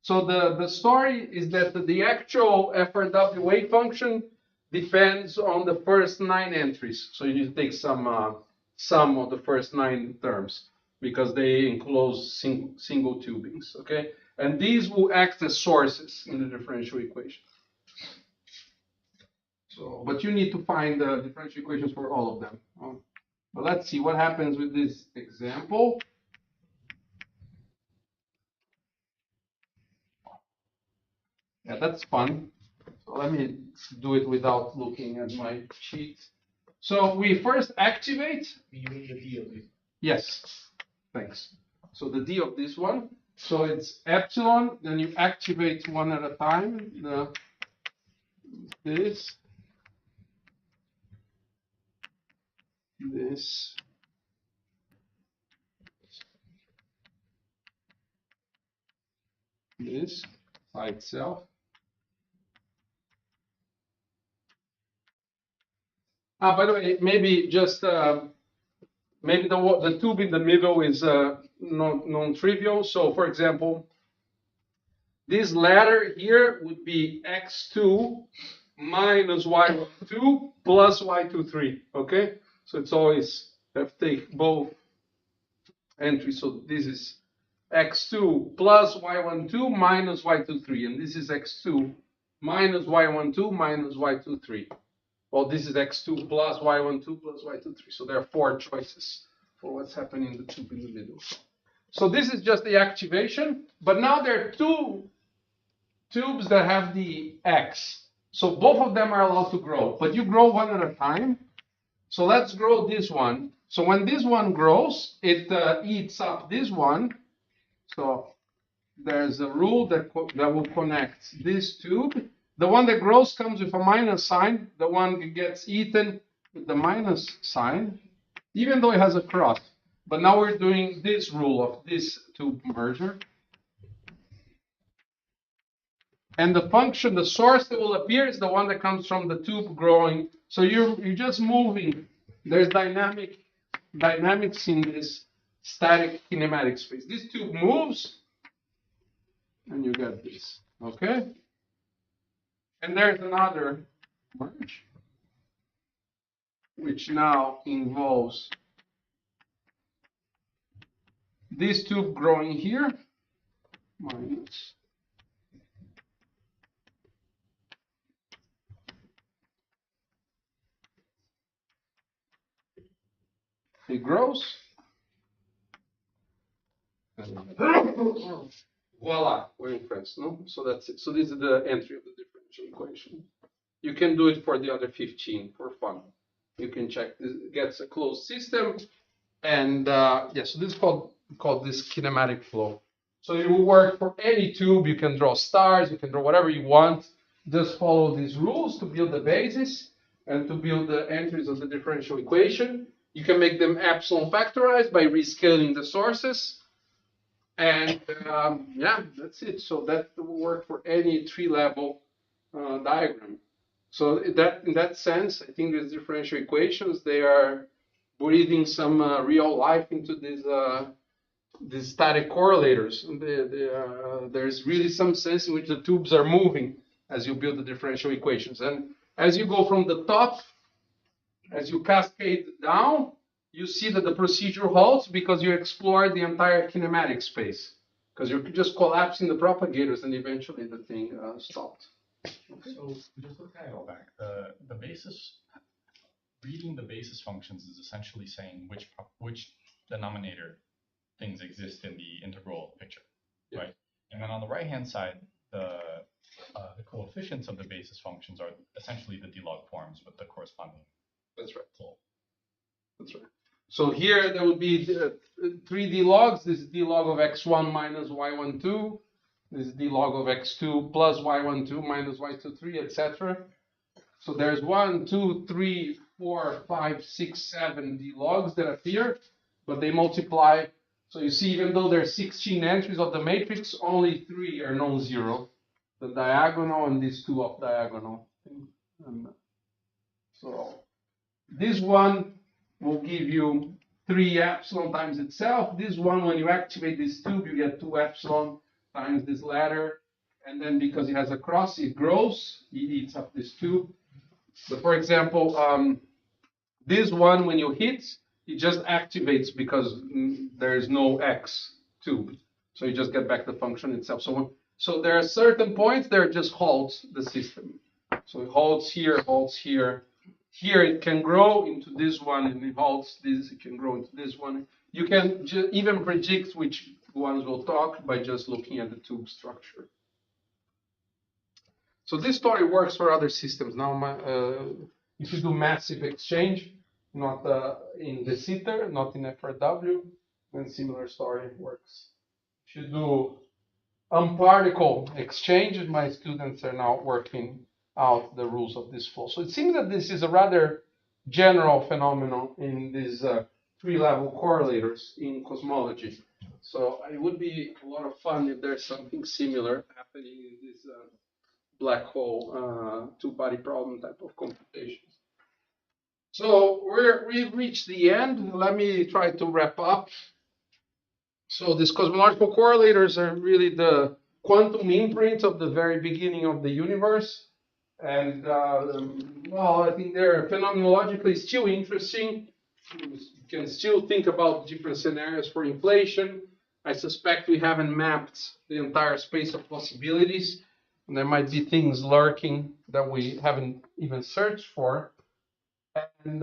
So the story is that the actual FRW wave function depends on the first 9 entries. So you need to take some sum of the first 9 terms because they enclose single tubings, okay? And these will act as sources in the differential equation. So, but you need to find the differential equations for all of them. But let's see what happens with this example. Yeah, that's fun. So let me do it without looking at my sheet. So we first activate. You mean the D of it? Yes, thanks. So the D of this one. So it's epsilon, then you activate one at a time. This, this by itself. By the way, maybe just maybe the tube in the middle is non-trivial. So for example, this ladder here would be x2 minus y2 plus y23, okay? So it's always have to take both entries. So this is x2 plus y12 minus y23, and this is x2 minus y12 minus y23. Well, this is x2 plus y12 plus y23. So there are 4 choices for what's happening in the tube in the middle. So this is just the activation, but now there are 2 tubes that have the X. So both of them are allowed to grow, but you grow one at a time. So let's grow this one. So when this one grows, it eats up this one. So there's a rule that will connect this tube. The one that grows comes with a minus sign. The one that gets eaten with the minus sign, even though it has a cross. But now we're doing this rule of this tube merger. And the function, the source that will appear is the one that comes from the tube growing. So you're just moving. There's dynamics in this static kinematic space. This tube moves, and you get this. Okay? And there's another merge, which now involves this tube growing here, minus it grows. Voila, we're in France, no? So that's it. So this is the entry of the differential equation. You can do it for the other 15 for fun. You can check this gets a closed system, and yeah, so this is called this kinematic flow. So it will work for any tube. You can draw stars, you can draw whatever you want. Just follow these rules to build the basis and to build the entries of the differential equation. You can make them epsilon factorized by rescaling the sources. And yeah, that's it. So that will work for any 3-level diagram. So in that sense, I think these differential equations, they are breathing some real life into these static correlators. There's really some sense in which the tubes are moving as you build the differential equations. And as you go from the top, as you cascade down, you see that the procedure halts because you explore the entire kinematic space. Because you're just collapsing the propagators, and eventually the thing stopped. Okay. So just look at it all back. The basis, reading the basis functions is essentially saying which denominator things exist in the integral picture, yeah. Right? And then on the right-hand side, the coefficients of the basis functions are essentially the D-log forms with the corresponding. That's right. Tool. That's right. So here there will be 3 D-logs. This is D-log of x1 minus y12. This is D-log of x2 plus y12 minus y23, etc. So there's 1, 2, 3, 4, 5, 6, 7 D-logs that appear, but they multiply. So you see, even though there's 16 entries of the matrix, only 3 are non-zero. The diagonal and these 2 off diagonal. So this one will give you 3 epsilon times itself. This one, when you activate this tube, you get 2 epsilon times this ladder. And then because it has a cross, it grows. It eats up this tube. But for example, this one, when you hit, it just activates because there is no X tube. So you just get back the function itself. So there are certain points that just halts the system. So it halts here, halts here. Here it can grow into this one, and it halts this, it can grow into this one. You can even predict which ones will talk by just looking at the tube structure. So this story works for other systems. Now, if you do massive exchange, not in the sitter, not in FRW, then similar story works. If you do unparticle exchange, my students are now working out the rules of this flow. So it seems that this is a rather general phenomenon in these three-level correlators in cosmology. So it would be a lot of fun if there's something similar happening in this black hole two-body problem type of computations. So we've reached the end. Let me try to wrap up. So these cosmological correlators are really the quantum imprint of the very beginning of the universe. And well, I think they're phenomenologically still interesting. You can still think about different scenarios for inflation. I suspect we haven't mapped the entire space of possibilities. And there might be things lurking that we haven't even searched for. And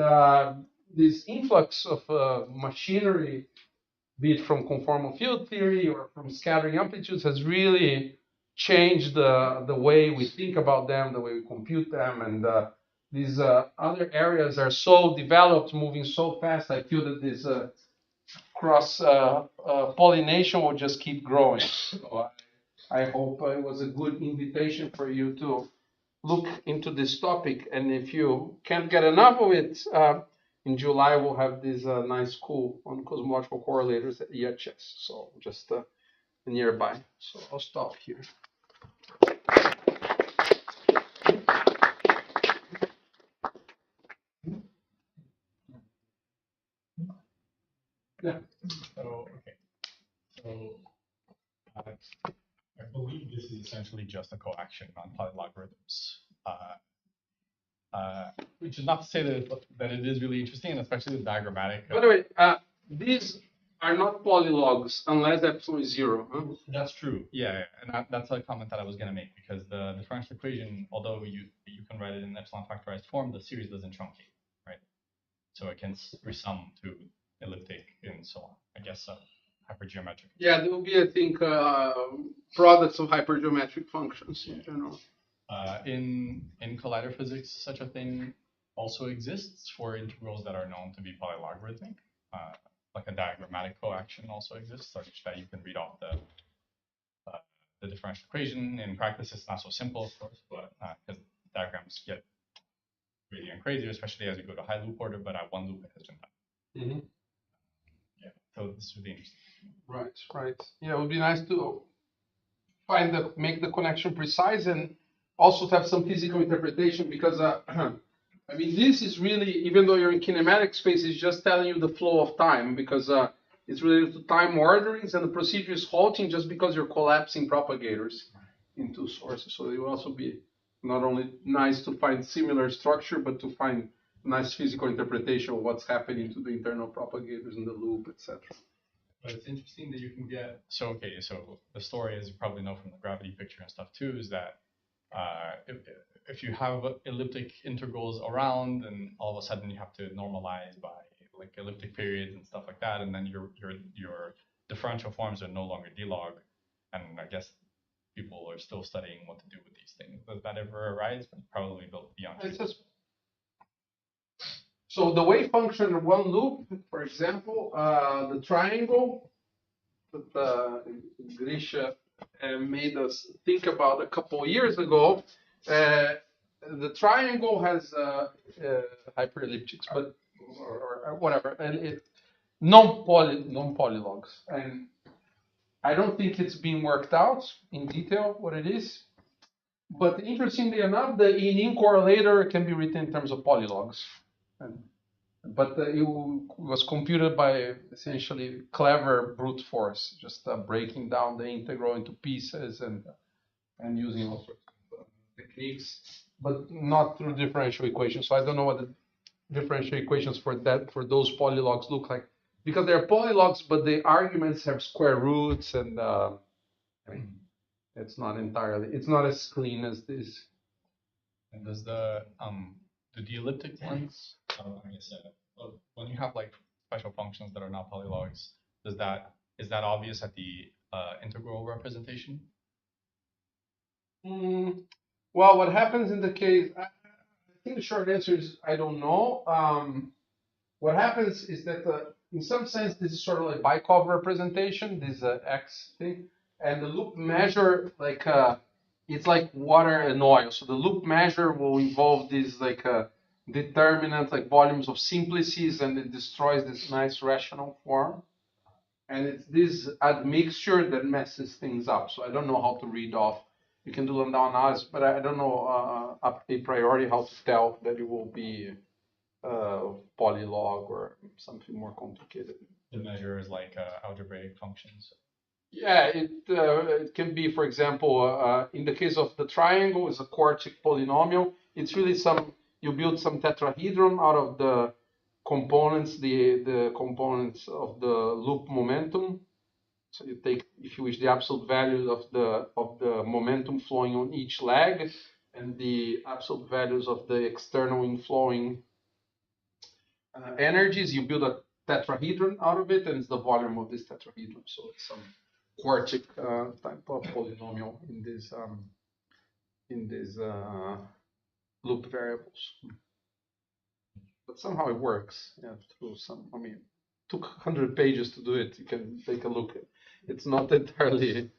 this influx of machinery, be it from conformal field theory or from scattering amplitudes, has really changed the way we think about them, the way we compute them. And these other areas are so developed, moving so fast. I feel that this cross pollination will just keep growing. So I hope it was a good invitation for you to look into this topic. And if you can't get enough of it, in July we'll have this nice school on cosmological correlators at EHS. So just nearby. So I'll stop here. Yeah. So, okay. So, I believe this is essentially just a coaction on polylogarithms. Which is not to say that it is really interesting, and especially the diagrammatic. By the way, these are not polylogs unless epsilon is 0. Huh? That's true. Yeah, and that's a comment that I was going to make, because the differential equation, although you can write it in epsilon factorized form, the series doesn't truncate, right? So it can resum to elliptic and so on. I guess hypergeometric. Yeah, there will be, I think, products of hypergeometric functions in general. In collider physics, such a thing also exists for integrals that are known to be polylogarithmic. Like a diagrammatic coaction also exists, such that you can read off the differential equation. In practice, it's not so simple, of course, but because diagrams get crazier and crazier, especially as you go to high loop order. But at one loop, it has been done. Mm-hmm. Yeah, so this would be interesting. Right, right. Yeah, it would be nice to make the connection precise and also to have some physical interpretation, because I mean, this is really, even though you're in kinematic space, it's just telling you the flow of time, because it's related to time orderings, and the procedure is halting just because you're collapsing propagators into sources. So it will also be not only nice to find similar structure, but to find nice physical interpretation of what's happening to the internal propagators in the loop, etc. But it's interesting that you can get, so the story, as you probably know from the gravity picture and stuff too, is that if you have elliptic integrals around, and all of a sudden you have to normalize by like elliptic periods and stuff like that, and then your differential forms are no longer D-log, and I guess people are still studying what to do with these things. Does that ever arise? Probably beyond. So the wave function of one loop, for example, the triangle that Grisha made us think about a couple of years ago, the triangle has hyperelliptics, but or whatever, and it non-polylogs, and I don't think it's been worked out in detail what it is. But interestingly enough, the in correlator can be written in terms of polylogs. But it was computed by essentially clever brute force, just breaking down the integral into pieces and using all sorts of techniques. but not through differential equations. So I don't know what the differential equations for those polylogs look like, because they're polylogs, but the arguments have square roots, and I mean, it's not as clean as this. And does the elliptic ones, I guess, when you have like special functions that are not polylogs, is that obvious at the integral representation? Well, what happens in the case, I think the short answer is I don't know. What happens is that in some sense, this is sort of like Bykov representation, this X thing, and the loop measure, like it's like water and oil. So the loop measure will involve these like determinant, like volumes of simplices, and it destroys this nice rational form. And it's this admixture that messes things up. So I don't know how to read off. You can do Landau analysis, but I don't know a priori how to tell that it will be polylog or something more complicated. The measure is like algebraic functions. Yeah, it can be, for example, in the case of the triangle, it's a quartic polynomial. It's really you build some tetrahedron out of the components, the components of the loop momentum. So you take, if you wish, the absolute values of the momentum flowing on each leg, and the absolute values of the external inflowing energies. You build a tetrahedron out of it, and it's the volume of this tetrahedron. So it's some quartic type of polynomial in these loop variables. But somehow it works. Yeah, through some. I mean, took 100 pages to do it. You can take a look. It's not entirely,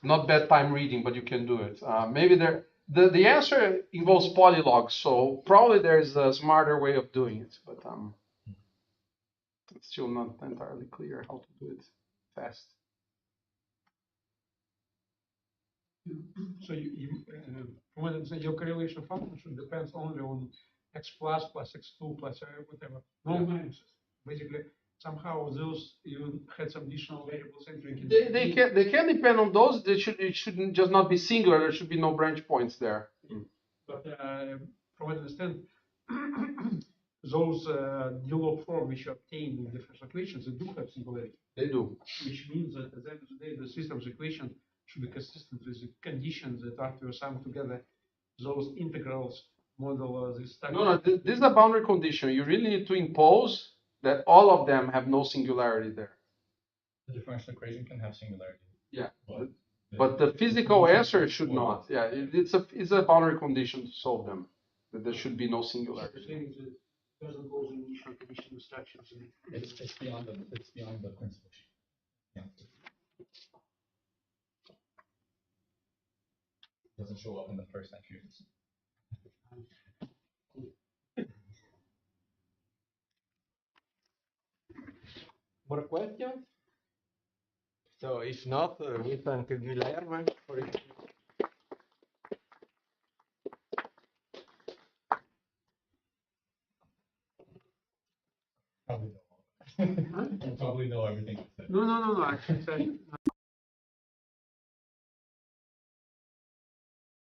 not bad time reading, but you can do it. Maybe the answer involves polylogs, so probably there's a smarter way of doing it, but it's still not entirely clear how to do it fast. So from what I say, your correlation function depends only on x plus x2 plus whatever, no minuses. Basically, somehow those you had some additional variables entering. They can depend on those. It shouldn't just not be singular. There should be no branch points there. But from what I understand, those D-log form which you obtain in differential equations, they do have singularity. They do. Which means that at the end of the day, the system's equation should be consistent with the conditions that after you sum together those integrals model this type. No, this is a boundary condition. You really need to impose that all of them have no singularity there. The differential equation can have singularity. Yeah, but the physical answer should not. Yeah, it's a boundary condition to solve them. That there should be no singularity. It doesn't go in initial condition instructions. It's beyond the principle. Yeah. Doesn't show up in the first attributes. More questions? So if not, we thank Guilherme for it. Probably know. Probably know everything. No. Actually,